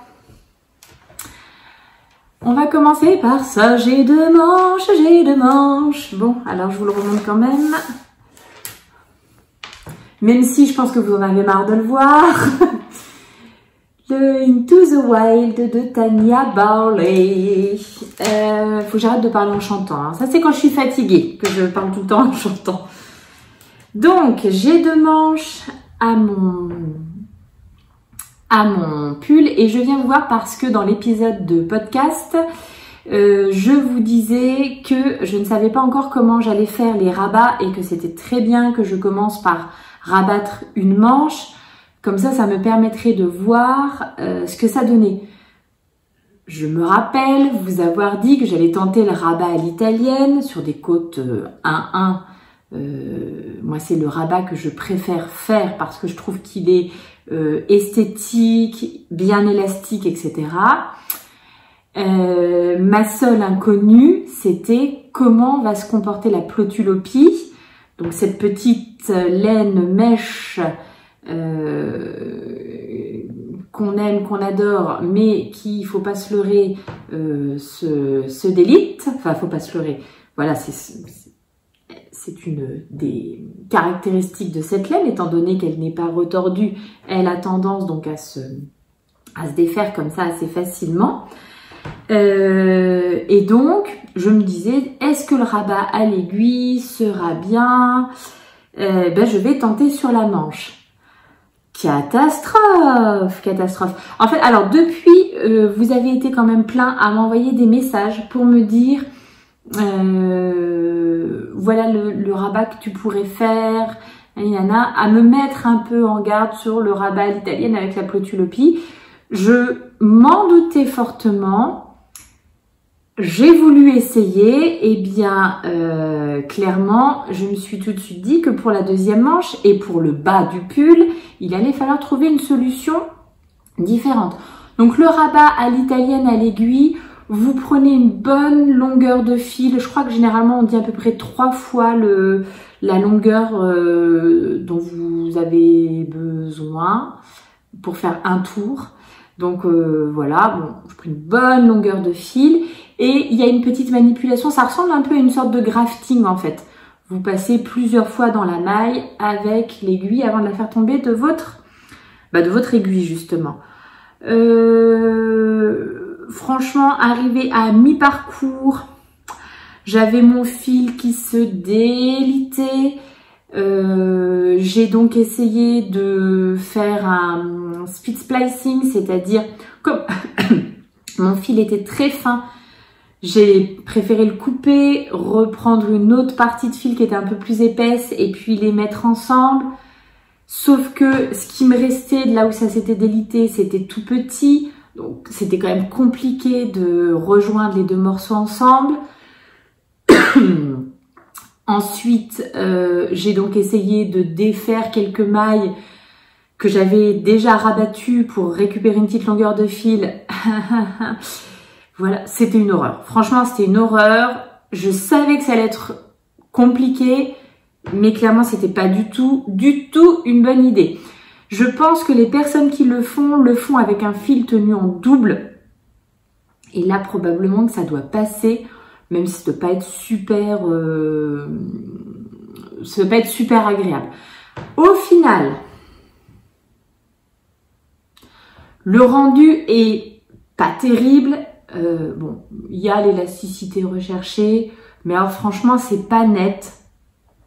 J'ai deux manches. Bon, alors je vous le remonte quand même. Même si je pense que vous en avez marre de le voir. Le Into the Wild de Tanya Barley. Faut que j'arrête de parler en chantant. Hein. Ça, c'est quand je suis fatiguée que je parle tout le temps en chantant. Donc, j'ai deux manches à mon pull et je viens vous voir parce que dans l'épisode de podcast, je vous disais que je ne savais pas encore comment j'allais faire les rabats et que c'était très bien que je commence par rabattre une manche. Comme ça me permettrait de voir ce que ça donnait. Je me rappelle vous avoir dit que j'allais tenter le rabat à l'italienne sur des côtes 1-1. Moi, c'est le rabat que je préfère faire parce que je trouve qu'il est esthétique, bien élastique, etc. Ma seule inconnue, c'était comment va se comporter la plotulopie. Donc cette petite laine mèche qu'on aime, qu'on adore, mais qui, il faut pas se leurrer, se délite. Enfin, faut pas se leurrer. Voilà, c'est une des caractéristiques de cette laine, étant donné qu'elle n'est pas retordue. Elle a tendance donc à se défaire comme ça assez facilement. Et donc, je me disais, est-ce que le rabat à l'aiguille sera bien? Je vais tenter sur la manche. Catastrophe. En fait, alors depuis, vous avez été quand même plein à m'envoyer des messages pour me dire, voilà le rabat que tu pourrais faire, à me mettre un peu en garde sur le rabat à l'italienne avec la plotulopie. Je m'en doutais fortement. J'ai voulu essayer, et bien clairement, je me suis tout de suite dit que pour la deuxième manche et pour le bas du pull, il allait falloir trouver une solution différente. Donc le rabat à l'italienne à l'aiguille, vous prenez une bonne longueur de fil. Je crois que généralement on dit à peu près 3 fois la longueur dont vous avez besoin pour faire un tour. Donc voilà, bon, je prends une bonne longueur de fil et il y a une petite manipulation, ça ressemble un peu à une sorte de grafting en fait. Vous passez plusieurs fois dans la maille avec l'aiguille avant de la faire tomber de votre aiguille justement. Franchement, arrivé à mi-parcours, j'avais mon fil qui se délitait. J'ai donc essayé de faire un speed splicing, c'est-à-dire comme mon fil était très fin, j'ai préféré le couper, reprendre une autre partie de fil qui était un peu plus épaisse et puis les mettre ensemble. Sauf que ce qui me restait de là où ça s'était délité, c'était tout petit, donc c'était quand même compliqué de rejoindre les deux morceaux ensemble. Ensuite, j'ai donc essayé de défaire quelques mailles que j'avais déjà rabattues pour récupérer une petite longueur de fil. Voilà, c'était une horreur. Franchement, c'était une horreur. Je savais que ça allait être compliqué, mais clairement, c'était pas du tout une bonne idée. Je pense que les personnes qui le font avec un fil tenu en double. Et là, probablement que ça doit passer. Même si ça ne doit pas être super agréable. Au final, le rendu est pas terrible. Bon, il y a l'élasticité recherchée, mais alors franchement, c'est pas net.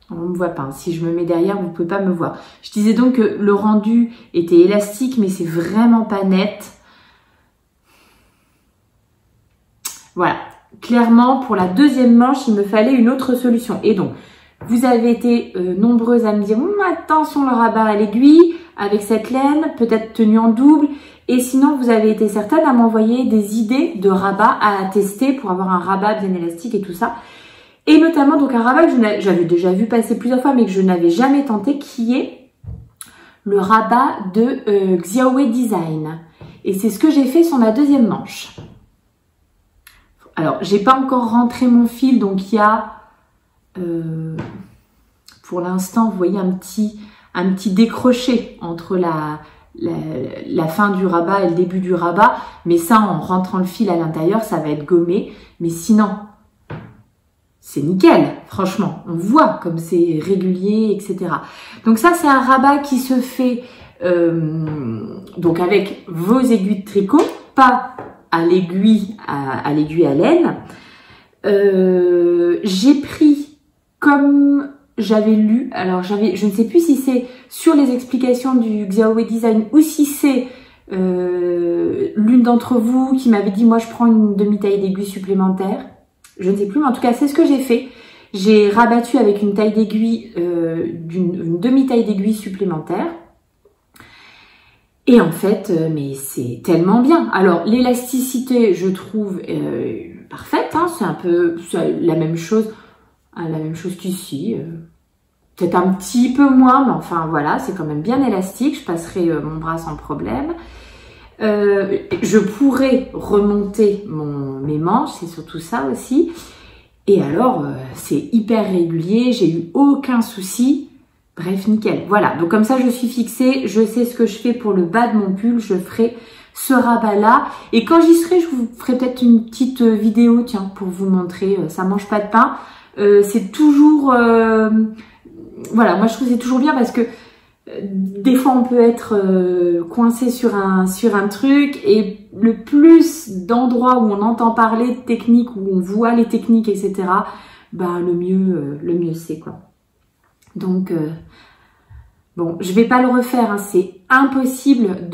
On ne me voit pas. Si je me mets derrière, vous ne pouvez pas me voir. Je disais donc que le rendu était élastique, mais c'est vraiment pas net. Voilà. Clairement, pour la deuxième manche, il me fallait une autre solution. Et donc, vous avez été nombreuses à me dire attention le rabat à l'aiguille avec cette laine, peut-être tenue en double. Et sinon, vous avez été certaines à m'envoyer des idées de rabat à tester pour avoir un rabat bien élastique et tout ça. Et notamment donc un rabat que j'avais déjà vu passer plusieurs fois mais que je n'avais jamais tenté, qui est le rabat de Xiaowei Design. Et c'est ce que j'ai fait sur ma deuxième manche. Alors, j'ai pas encore rentré mon fil, donc il y a, pour l'instant, vous voyez un petit décroché entre la fin du rabat et le début du rabat. Mais ça, en rentrant le fil à l'intérieur, ça va être gommé. Mais sinon, c'est nickel, franchement. On voit comme c'est régulier, etc. Donc ça, c'est un rabat qui se fait donc avec vos aiguilles de tricot, pas à l'aiguille à laine. J'ai pris comme j'avais lu, alors je ne sais plus si c'est sur les explications du Xiaowei Design ou si c'est l'une d'entre vous qui m'avait dit moi je prends une demi-taille d'aiguille supplémentaire. Je ne sais plus, mais en tout cas c'est ce que j'ai fait. J'ai rabattu avec une taille d'aiguille, une demi-taille d'aiguille supplémentaire. Et en fait, mais c'est tellement bien. Alors, l'élasticité, je trouve parfaite. Hein, c'est un peu la même chose qu'ici. Peut-être un petit peu moins, mais enfin voilà, c'est quand même bien élastique. Je passerai mon bras sans problème. Je pourrais remonter mes manches, c'est surtout ça aussi. Et alors, c'est hyper régulier. J'ai eu aucun souci. Bref, nickel. Voilà, donc comme ça, je suis fixée. Je sais ce que je fais pour le bas de mon pull. Je ferai ce rabat-là. Et quand j'y serai, je vous ferai peut-être une petite vidéo, tiens, pour vous montrer. Ça mange pas de pain. C'est toujours... voilà, moi, je trouve que c'est toujours bien parce que des fois, on peut être coincé sur un truc. Et le plus d'endroits où on entend parler de techniques, où on voit les techniques, etc., ben, le mieux c'est, quoi. Donc, bon, je vais pas le refaire, hein, c'est impossible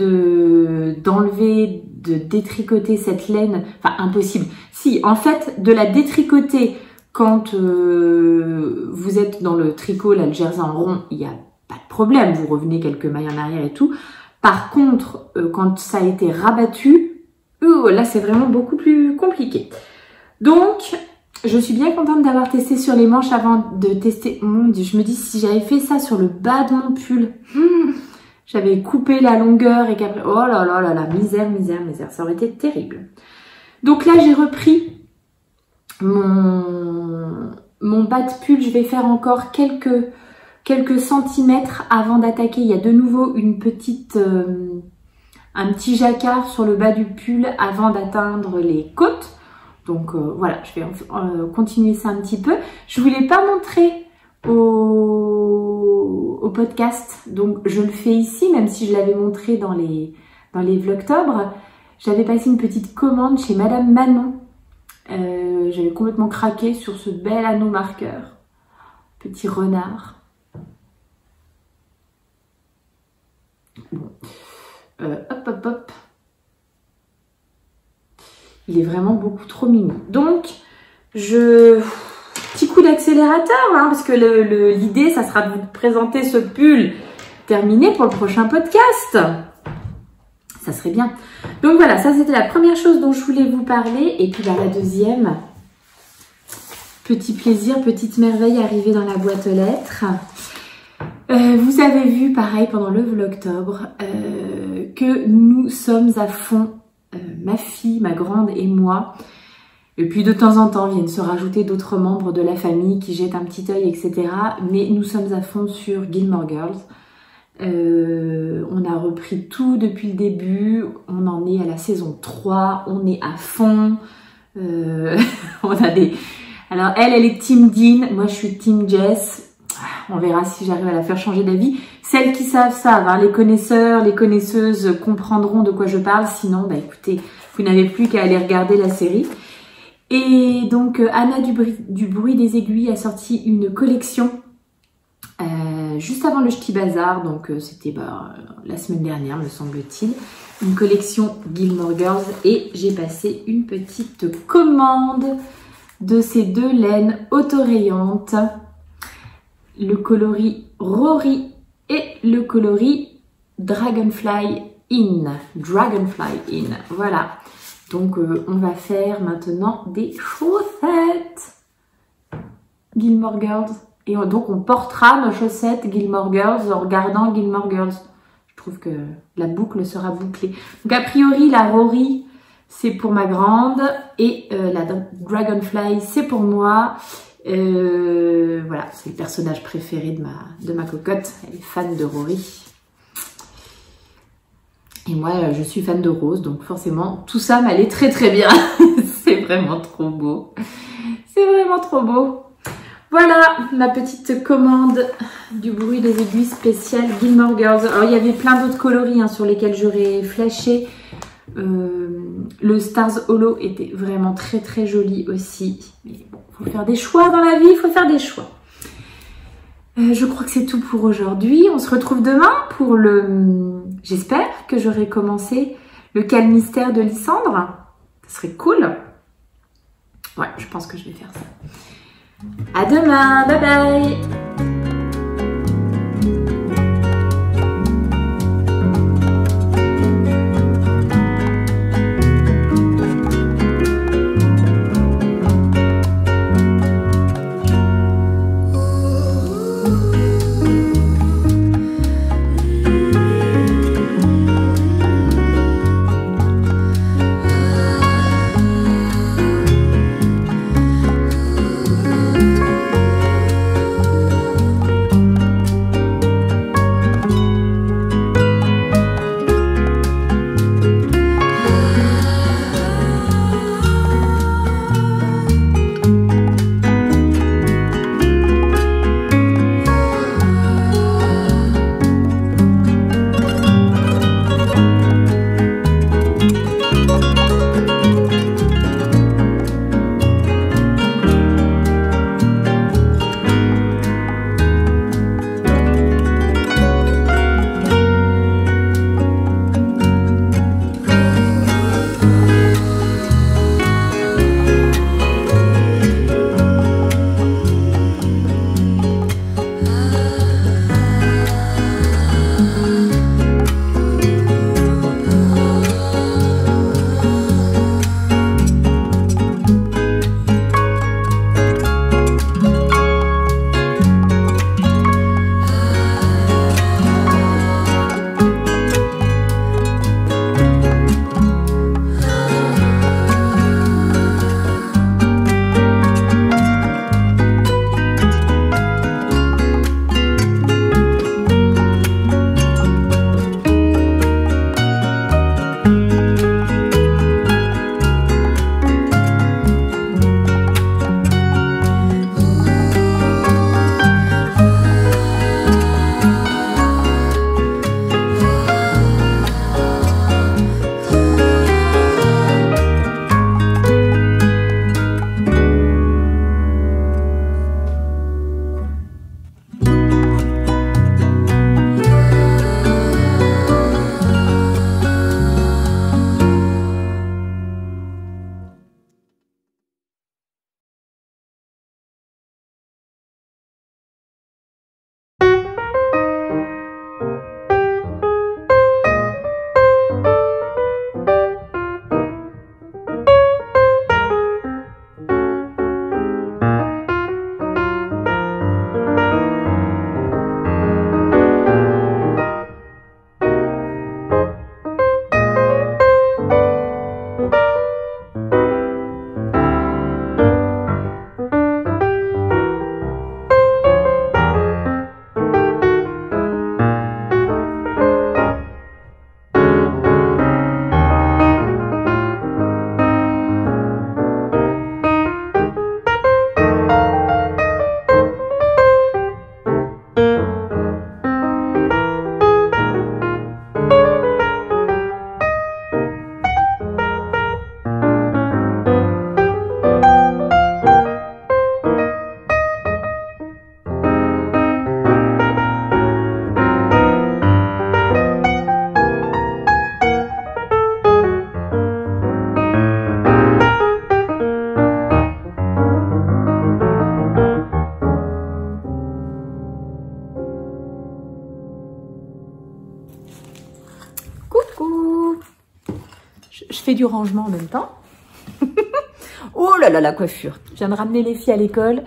d'enlever, de détricoter cette laine, enfin impossible. Si, en fait, de la détricoter quand vous êtes dans le tricot, là, le jersey en rond, il n'y a pas de problème, vous revenez quelques mailles en arrière et tout. Par contre, quand ça a été rabattu, là, c'est vraiment beaucoup plus compliqué. Donc... je suis bien contente d'avoir testé sur les manches avant de tester. Mon Dieu, je me dis si j'avais fait ça sur le bas de mon pull, j'avais coupé la longueur et qu'après, oh là là là là, misère, ça aurait été terrible. Donc là, j'ai repris mon bas de pull. Je vais faire encore quelques centimètres avant d'attaquer. Il y a de nouveau un petit jacquard sur le bas du pull avant d'atteindre les côtes. Donc voilà, je vais continuer ça un petit peu. Je ne voulais pas montrer au podcast, donc je le fais ici, même si je l'avais montré dans les Vlogtober. J'avais passé une petite commande chez Madame Manon. J'avais complètement craqué sur ce bel anneau marqueur. Petit renard. Bon. Hop. Il est vraiment beaucoup trop mignon. Donc, petit coup d'accélérateur, hein, parce que l'idée, ça sera de vous présenter ce pull terminé pour le prochain podcast. Ça serait bien. Donc voilà, ça c'était la première chose dont je voulais vous parler. Et puis la deuxième, petit plaisir, petite merveille arrivée dans la boîte aux lettres. Vous avez vu, pareil, pendant le Vlogtober, que nous sommes à fond. Ma fille, ma grande et moi. Et puis de temps en temps viennent se rajouter d'autres membres de la famille qui jettent un petit œil, etc. Mais nous sommes à fond sur Gilmore Girls. On a repris tout depuis le début. On en est à la saison 3. On est à fond. On a des... Alors elle est team Dean. Moi je suis team Jess. On verra si j'arrive à la faire changer d'avis. Celles qui savent, hein. Les connaisseurs, les connaisseuses comprendront de quoi je parle. Sinon, bah écoutez, vous n'avez plus qu'à aller regarder la série. Et donc, Anna du bruit des aiguilles a sorti une collection juste avant le Ch'ti Bazar, donc c'était la semaine dernière me semble-t-il, une collection Gilmore Girls et j'ai passé une petite commande de ces deux laines autorayantes, le coloris Rory et le coloris Dragonfly In. Voilà. Donc on va faire maintenant des chaussettes Gilmore Girls. Et donc on portera nos chaussettes Gilmore Girls en regardant Gilmore Girls. Je trouve que la boucle sera bouclée. Donc a priori la Rory c'est pour ma grande et la Dragonfly c'est pour moi. Voilà, c'est le personnage préféré de ma cocotte. Elle est fan de Rory. Et moi, je suis fan de Rose, donc forcément, tout ça m'allait très très bien. C'est vraiment trop beau. C'est vraiment trop beau. Voilà, ma petite commande du bruit des aiguilles spéciales Gilmore Girls. Alors, il y avait plein d'autres coloris sur lesquels j'aurais flashé. Le Stars Hollow était vraiment très très joli aussi. Mais bon, il faut faire des choix dans la vie, il faut faire des choix. Je crois que c'est tout pour aujourd'hui. On se retrouve demain pour j'espère que j'aurai commencé le Cal Mystère de Lysandre. Ce serait cool. Ouais, je pense que je vais faire ça. À demain, bye bye. fais du rangement en même temps. Oh là là, la coiffure. Je viens de ramener les filles à l'école.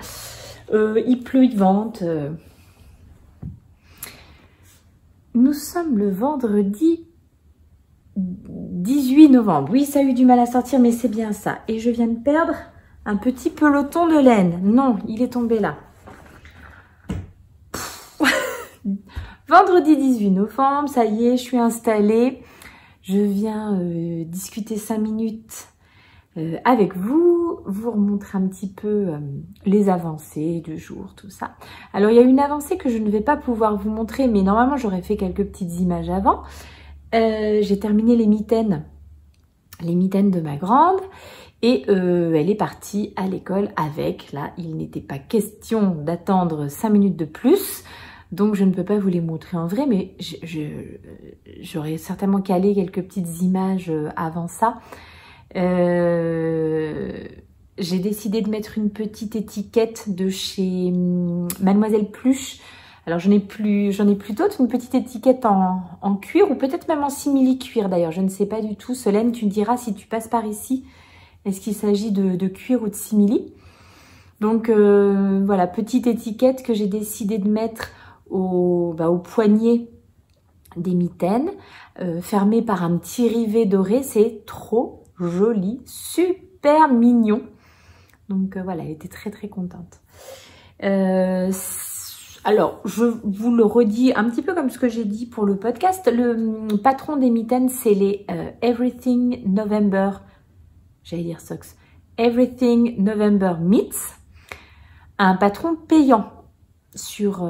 Il pleut, il vente. Nous sommes le vendredi 18 novembre. Oui, ça a eu du mal à sortir, mais c'est bien ça. Et je viens de perdre un petit peloton de laine. Non, il est tombé là. Vendredi 18 novembre, ça y est, je suis installée. Je viens discuter 5 minutes avec vous remontrer un petit peu les avancées du jour, tout ça. Alors, il y a une avancée que je ne vais pas pouvoir vous montrer, mais normalement, j'aurais fait quelques petites images avant. J'ai terminé les mitaines de ma grande, et elle est partie à l'école avec, là, il n'était pas question d'attendre 5 minutes de plus, donc je ne peux pas vous les montrer en vrai, mais j'aurais certainement calé quelques petites images avant ça. J'ai décidé de mettre une petite étiquette de chez Mademoiselle Pluche. Alors j'en ai plus d'autres, une petite étiquette en cuir ou peut-être même en simili-cuir d'ailleurs, je ne sais pas du tout. Solène, tu me diras si tu passes par ici, est-ce qu'il s'agit de cuir ou de simili? Donc voilà, petite étiquette que j'ai décidé de mettre au poignet des mitaines, fermée par un petit rivet doré, c'est trop joli, super mignon. Donc voilà, elle était très très contente. Alors, je vous le redis un petit peu comme ce que j'ai dit pour le podcast. Le patron des mitaines, c'est les Everything November, j'allais dire socks, Everything November Meets, un patron payant sur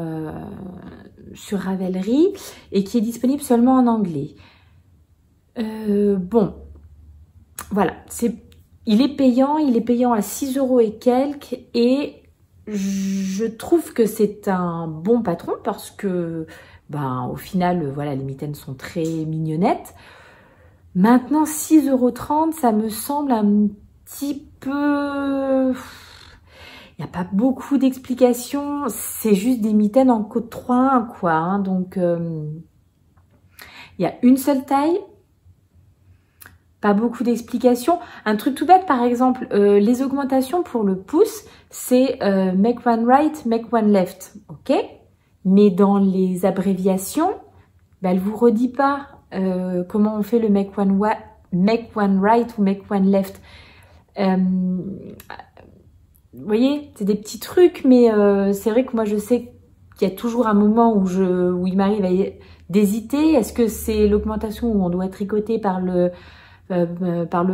Ravelry et qui est disponible seulement en anglais. Bon, voilà, il est payant à 6 € et quelques, et je trouve que c'est un bon patron parce que, au final, voilà, les mitaines sont très mignonnettes. Maintenant, 6,30 €, ça me semble un petit peu... Il n'y a pas beaucoup d'explications, c'est juste des mitaines en côte 3-1, quoi. Hein, donc, il y a une seule taille. Pas beaucoup d'explications. Un truc tout bête, par exemple, les augmentations pour le pouce, c'est make one right, make one left, ok? Mais dans les abréviations, elle vous redit pas comment on fait le make one right ou make one left. Vous voyez, c'est des petits trucs, mais c'est vrai que moi je sais qu'il y a toujours un moment où il m'arrive d'hésiter. Est-ce que c'est l'augmentation où on doit tricoter par le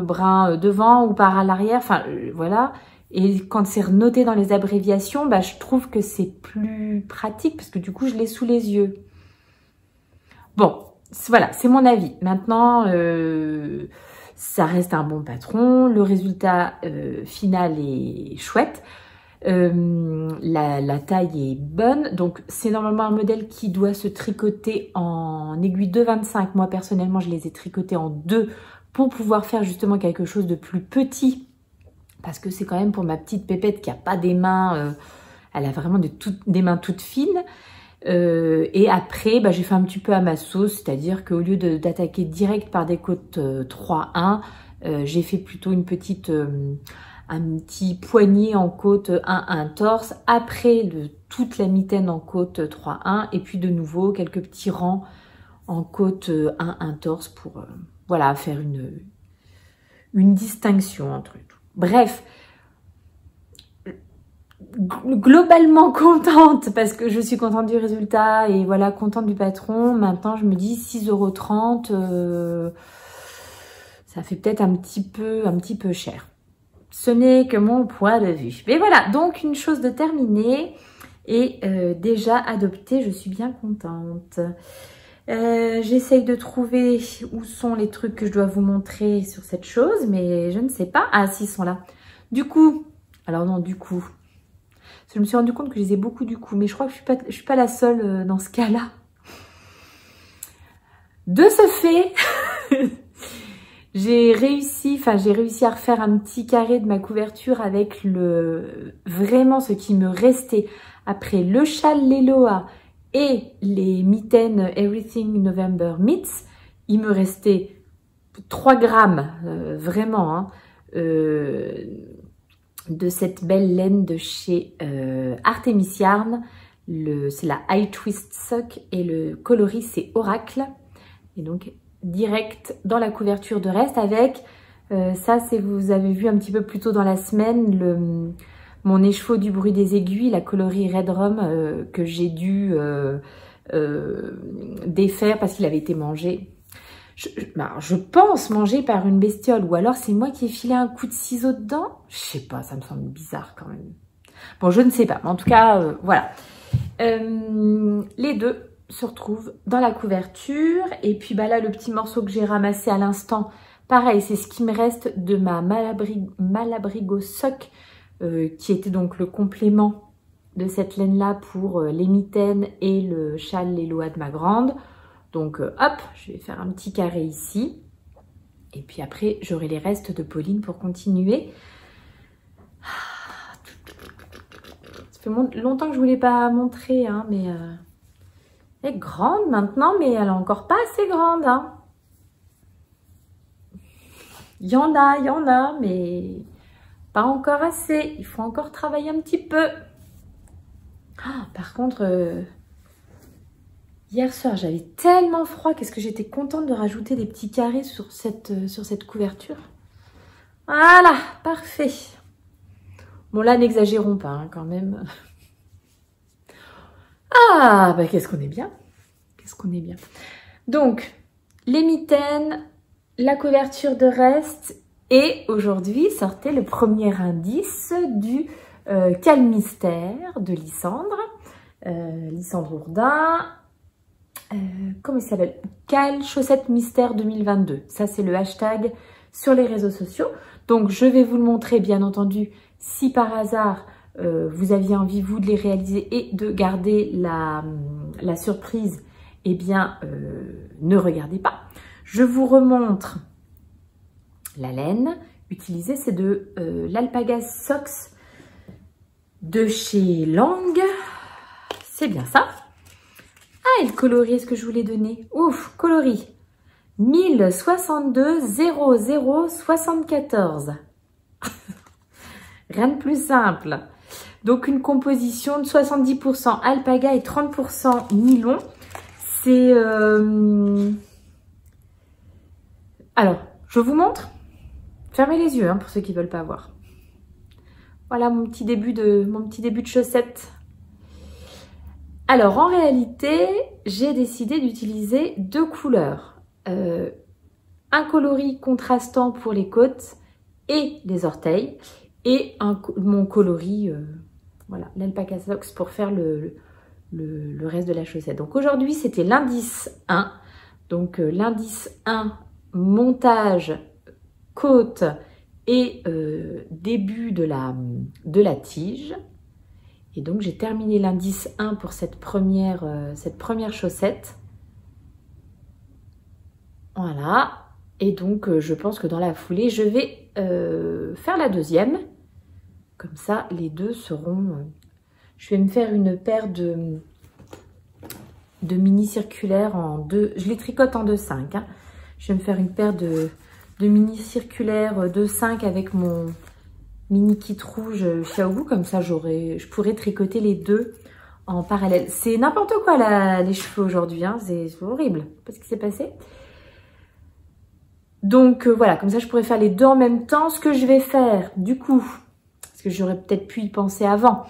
bras devant ou par à l'arrière, enfin voilà. Et quand c'est noté dans les abréviations, je trouve que c'est plus pratique parce que du coup je l'ai sous les yeux. Bon, voilà, c'est mon avis. Maintenant, ça reste un bon patron, le résultat final est chouette. La taille est bonne, donc c'est normalement un modèle qui doit se tricoter en aiguille 2,25. Moi personnellement je les ai tricotés en 2 pour pouvoir faire justement quelque chose de plus petit, parce que c'est quand même pour ma petite pépette qui a pas des mains, elle a vraiment des mains toutes fines. Et après, j'ai fait un petit peu à ma sauce, c'est-à-dire qu'au lieu d'attaquer direct par des côtes 3-1, j'ai fait plutôt un petit poignet en côte 1-1 torse, après toute la mitaine en côte 3-1, et puis de nouveau quelques petits rangs en côte 1-1 torse pour voilà, faire une distinction entre tout. Bref, globalement contente parce que je suis contente du résultat et voilà, contente du patron. Maintenant, je me dis 6,30 €, ça fait peut-être un petit peu cher. Ce n'est que mon point de vue. Mais voilà, donc une chose de terminée et déjà adoptée, je suis bien contente. J'essaye de trouver où sont les trucs que je dois vous montrer sur cette chose, mais je ne sais pas. Ah, si, ils sont là. Du coup, alors non, du coup, je me suis rendu compte que je les ai beaucoup du coup, mais je crois que je suis pas la seule dans ce cas-là. De ce fait, j'ai réussi à refaire un petit carré de ma couverture avec vraiment ce qui me restait après le châle Leloa et les mitaines Everything November Meets. Il me restait 3 grammes, vraiment, hein, de cette belle laine de chez Artemis Yarn. C'est la High Twist Sock et le coloris c'est Oracle. Et donc direct dans la couverture de reste avec, ça c'est, vous avez vu un petit peu plus tôt dans la semaine, mon écheveau du bruit des aiguilles, la coloris Red Rum que j'ai dû défaire parce qu'il avait été mangé. Je pense manger par une bestiole, ou alors c'est moi qui ai filé un coup de ciseau dedans. Je sais pas, ça me semble bizarre quand même. Bon, je ne sais pas, mais en tout cas, voilà. Les deux se retrouvent dans la couverture. Et puis bah là, le petit morceau que j'ai ramassé à l'instant, pareil, c'est ce qui me reste de ma Malabrigo Sock, qui était donc le complément de cette laine-là pour les mitaines et le châle Léloa de ma grande. Donc hop, je vais faire un petit carré ici. Et puis après, j'aurai les restes de Pauline pour continuer. Ça fait longtemps que je ne vous l'ai pas montré, hein, mais elle est grande maintenant, mais elle n'est encore pas assez grande. Hein. Il y en a, mais pas encore assez. Il faut encore travailler un petit peu. Ah, par contre... hier soir, j'avais tellement froid, qu'est-ce que j'étais contente de rajouter des petits carrés sur cette couverture. Voilà, parfait. Bon là, n'exagérons pas hein, quand même. Ah, bah qu'est-ce qu'on est bien. Qu'est-ce qu'on est bien. Donc, les mitaines, la couverture de reste et aujourd'hui, sortait le premier indice du Calmystère de Lysandre. Lysandre Ourdin. Comment il s'appelle? Cal Chaussette Mystère 2022. Ça, c'est le hashtag sur les réseaux sociaux. Donc, je vais vous le montrer, bien entendu, si par hasard, vous aviez envie, vous, de les réaliser et de garder la surprise, eh bien, ne regardez pas. Je vous remontre la laine utilisée. C'est de l'Alpaga Socks de chez Lang. C'est bien ça. Ah, et le coloris, est-ce que je vous l'ai donné? Ouf, coloris. 1062 00 74. Rien de plus simple. Donc, une composition de 70% alpaga et 30% nylon. C'est... Alors, je vous montre. Fermez les yeux hein, pour ceux qui ne veulent pas voir. Voilà mon petit début de chaussette. Alors, en réalité, j'ai décidé d'utiliser 2 couleurs. Un coloris contrastant pour les côtes et les orteils. Et mon coloris, voilà, l'Alpaga Socks pour faire le reste de la chaussette. Donc, aujourd'hui, c'était l'indice 1. Donc, l'indice 1, montage, côte et début de la tige. Et donc, j'ai terminé l'indice 1 pour cette première chaussette. Voilà. Et donc, je pense que dans la foulée, je vais faire la deuxième. Comme ça, les deux seront... je vais me faire une paire de mini circulaires en 2... Je les tricote en 2,5. Hein. Je vais me faire une paire de mini circulaires 2,5 avec mon... mini kit rouge Xiaobu, comme ça je pourrais tricoter les deux en parallèle. C'est n'importe quoi les cheveux aujourd'hui, hein. C'est horrible, pas ce qui s'est passé. Donc voilà, comme ça je pourrais faire les deux en même temps. Ce que je vais faire du coup, parce que j'aurais peut-être pu y penser avant,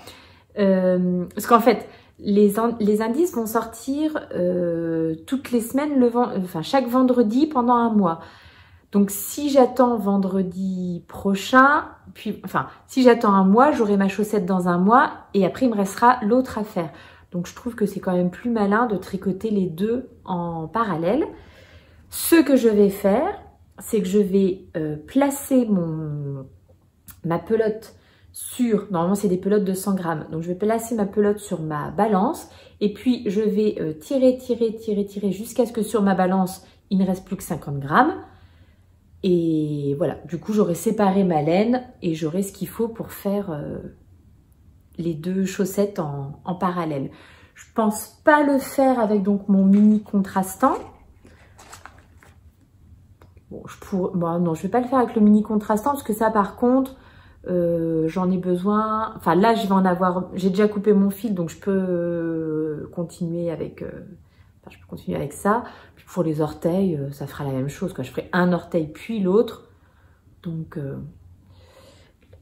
parce qu'en fait les indices vont sortir toutes les semaines, chaque vendredi pendant un mois. Donc, si j'attends vendredi prochain, si j'attends un mois, j'aurai ma chaussette dans un mois et après, il me restera l'autre à faire. Donc, je trouve que c'est quand même plus malin de tricoter les deux en parallèle. Ce que je vais faire, c'est que je vais placer ma pelote sur... Normalement, c'est des pelotes de 100 grammes. Donc, je vais placer ma pelote sur ma balance et puis, je vais tirer jusqu'à ce que sur ma balance, il ne reste plus que 50 grammes. Et voilà, du coup, j'aurai séparé ma laine et j'aurai ce qu'il faut pour faire les deux chaussettes en parallèle. Je pense pas le faire avec donc mon mini contrastant. Bon, bon, non, je vais pas le faire avec le mini contrastant parce que ça, par contre, j'en ai besoin. Enfin, là, je vais en avoir. J'ai déjà coupé mon fil, donc je peux continuer avec. Enfin, je peux continuer avec ça. Puis pour les orteils, ça fera la même chose, quoi. Je ferai un orteil puis l'autre. Donc,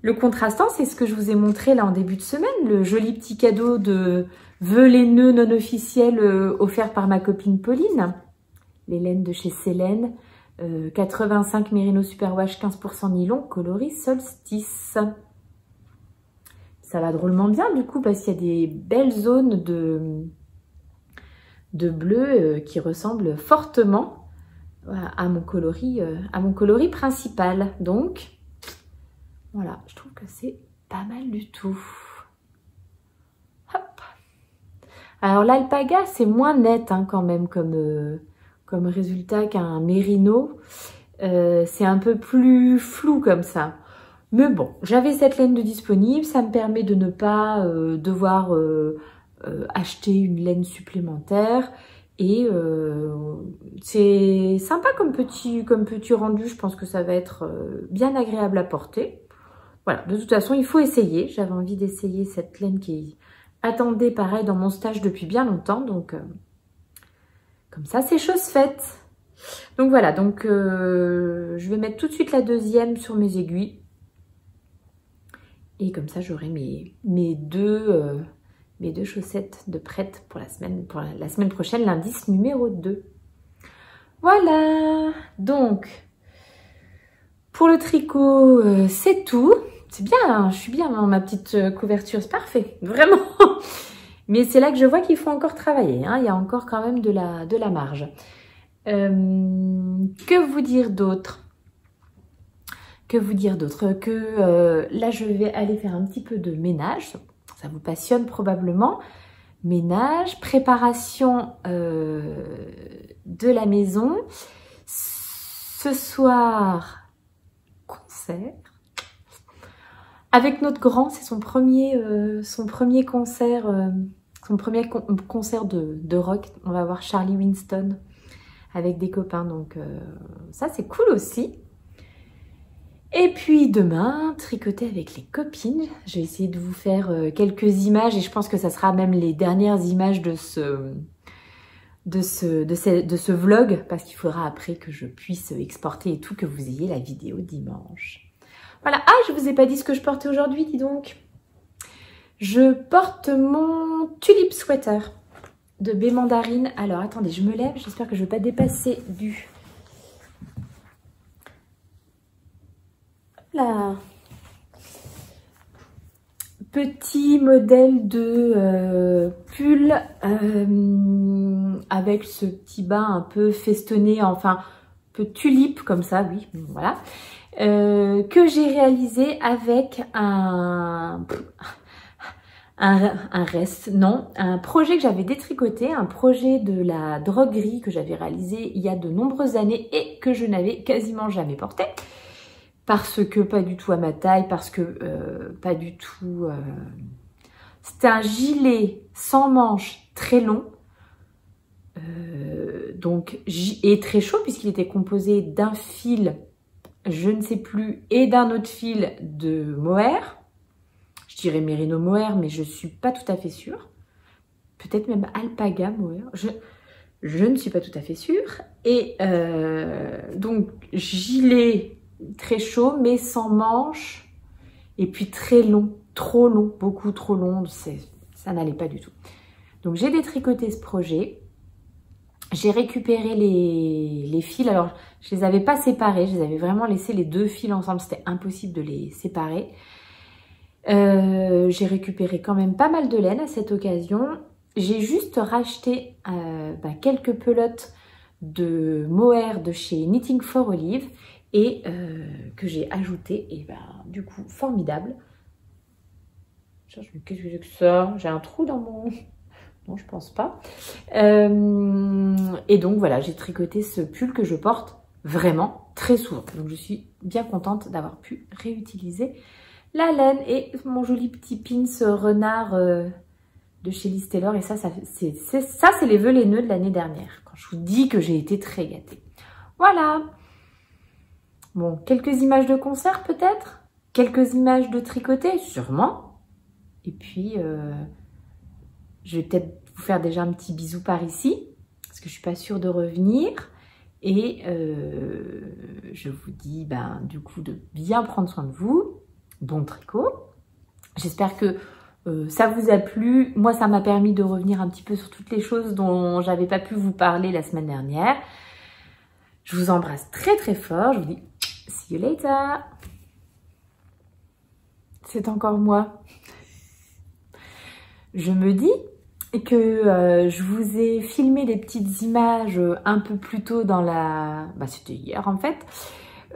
le contrastant, c'est ce que je vous ai montré là en début de semaine, le joli petit cadeau de vœux laineux non officiel offert par ma copine Pauline. Les laines de chez Célène. 85 Merino Superwash 15% nylon, coloris Solstice. Ça va drôlement bien du coup parce qu'il y a des belles zones de bleu qui ressemblent fortement à mon coloris principal. Donc voilà, je trouve que c'est pas mal du tout. Hop. Alors l'alpaga c'est moins net hein, quand même comme résultat qu'un mérino. C'est un peu plus flou comme ça. Mais bon, j'avais cette laine de disponible. Ça me permet de ne pas devoir acheter une laine supplémentaire. Et c'est sympa comme petit rendu. Je pense que ça va être bien agréable à porter. Voilà, de toute façon, il faut essayer. J'avais envie d'essayer cette laine qui attendait pareil dans mon stage depuis bien longtemps. Donc... comme ça, c'est chose faite. Donc voilà, donc je vais mettre tout de suite la deuxième sur mes aiguilles. Et comme ça, j'aurai mes deux chaussettes de prêtes pour la semaine prochaine, l'indice numéro 2. Voilà, donc pour le tricot, c'est tout. C'est bien, hein, je suis bien dans ma petite couverture, c'est parfait, vraiment. Mais c'est là que je vois qu'il faut encore travailler. Hein. Il y a encore quand même de la marge. Que vous dire d'autre? Que vous dire d'autre? Que là, je vais aller faire un petit peu de ménage. Ça vous passionne probablement. Ménage, préparation de la maison. Ce soir, concert. Avec notre grand, c'est son premier concert... son premier concert de rock. On va voir Charlie Winston avec des copains. Donc ça, c'est cool aussi. Et puis demain, tricoter avec les copines. Je vais essayer de vous faire quelques images. Et je pense que ça sera même les dernières images de ce vlog. Parce qu'il faudra après que je puisse exporter et tout, que vous ayez la vidéo dimanche. Voilà. Ah, je vous ai pas dit ce que je portais aujourd'hui, dis donc. Je porte mon Tulip Sweater de baie mandarine. Alors, attendez, je me lève. J'espère que je ne vais pas dépasser du... Là. Petit modèle de pull avec ce petit bas un peu festonné, enfin, un peu tulipe comme ça, oui, voilà. Que j'ai réalisé avec un projet que j'avais détricoté, un projet de la droguerie que j'avais réalisé il y a de nombreuses années et que je n'avais quasiment jamais porté. Parce que pas du tout à ma taille, parce que pas du tout... C'était un gilet sans manches très long, et très chaud puisqu'il était composé d'un fil, je ne sais plus, et d'un autre fil de mohair. Je dirais Merino mohair, mais je suis pas tout à fait sûre. Peut-être même alpaga mohair. Je ne suis pas tout à fait sûre. Et donc, gilet très chaud, mais sans manches. Et puis très long, trop long, beaucoup trop long. Ça n'allait pas du tout. Donc, j'ai détricoté ce projet. J'ai récupéré les fils. Alors, je les avais pas séparés. Je les avais vraiment laissé les deux fils ensemble. C'était impossible de les séparer. J'ai récupéré quand même pas mal de laine à cette occasion. J'ai juste racheté quelques pelotes de mohair de chez Knitting for Olive et que j'ai ajouté. Et du coup, formidable. Qu'est-ce que j'ai que ça? J'ai un trou dans mon... Non, je pense pas. Et donc voilà, j'ai tricoté ce pull que je porte vraiment très souvent. Donc je suis bien contente d'avoir pu réutiliser la laine et mon joli petit pins renard de chez Liz Taylor. Et ça c'est les vœux laineux de l'année dernière. Quand je vous dis que j'ai été très gâtée. Voilà. Bon, quelques images de concert peut-être? Quelques images de tricoté? Sûrement. Et puis, je vais peut-être vous faire déjà un petit bisou par ici, parce que je suis pas sûre de revenir. Et je vous dis, du coup, de bien prendre soin de vous. Bon tricot. J'espère que ça vous a plu. Moi, ça m'a permis de revenir un petit peu sur toutes les choses dont j'avais pas pu vous parler la semaine dernière. Je vous embrasse très très fort. Je vous dis see you later. C'est encore moi. Je me dis que je vous ai filmé des petites images un peu plus tôt dans la... c'était hier en fait.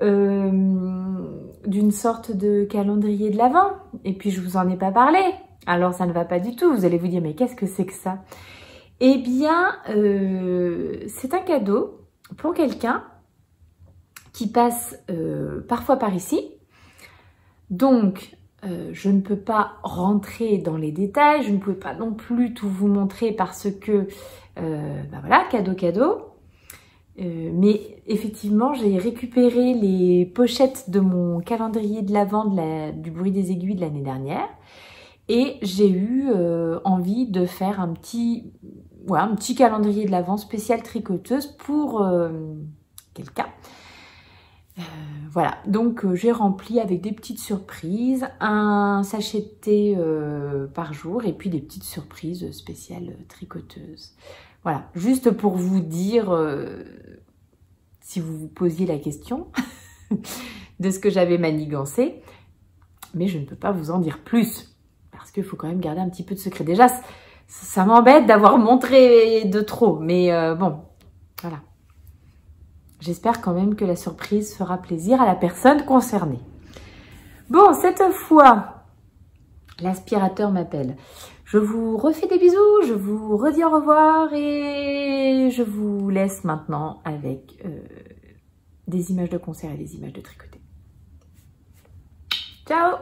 D'une sorte de calendrier de l'Avent. Et puis je vous en ai pas parlé. Alors ça ne va pas du tout. Vous allez vous dire mais qu'est-ce que c'est que ça? Eh bien c'est un cadeau pour quelqu'un qui passe parfois par ici. Donc je ne peux pas rentrer dans les détails, je ne peux pas non plus tout vous montrer parce que, voilà, cadeau. Mais effectivement, j'ai récupéré les pochettes de mon calendrier de l'Avent du bruit des aiguilles de l'année dernière. Et j'ai eu envie de faire un petit calendrier de l'Avent spécial tricoteuse pour quelqu'un. Voilà, donc j'ai rempli avec des petites surprises, un sachet de thé par jour et puis des petites surprises spéciales tricoteuses. Voilà, juste pour vous dire, si vous vous posiez la question de ce que j'avais manigancé, mais je ne peux pas vous en dire plus parce qu'il faut quand même garder un petit peu de secret. Déjà, ça m'embête d'avoir montré de trop, mais bon, voilà. J'espère quand même que la surprise fera plaisir à la personne concernée. Bon, cette fois, l'aspirateur m'appelle. Je vous refais des bisous, je vous redis au revoir et je vous laisse maintenant avec des images de concert et des images de tricoté. Ciao!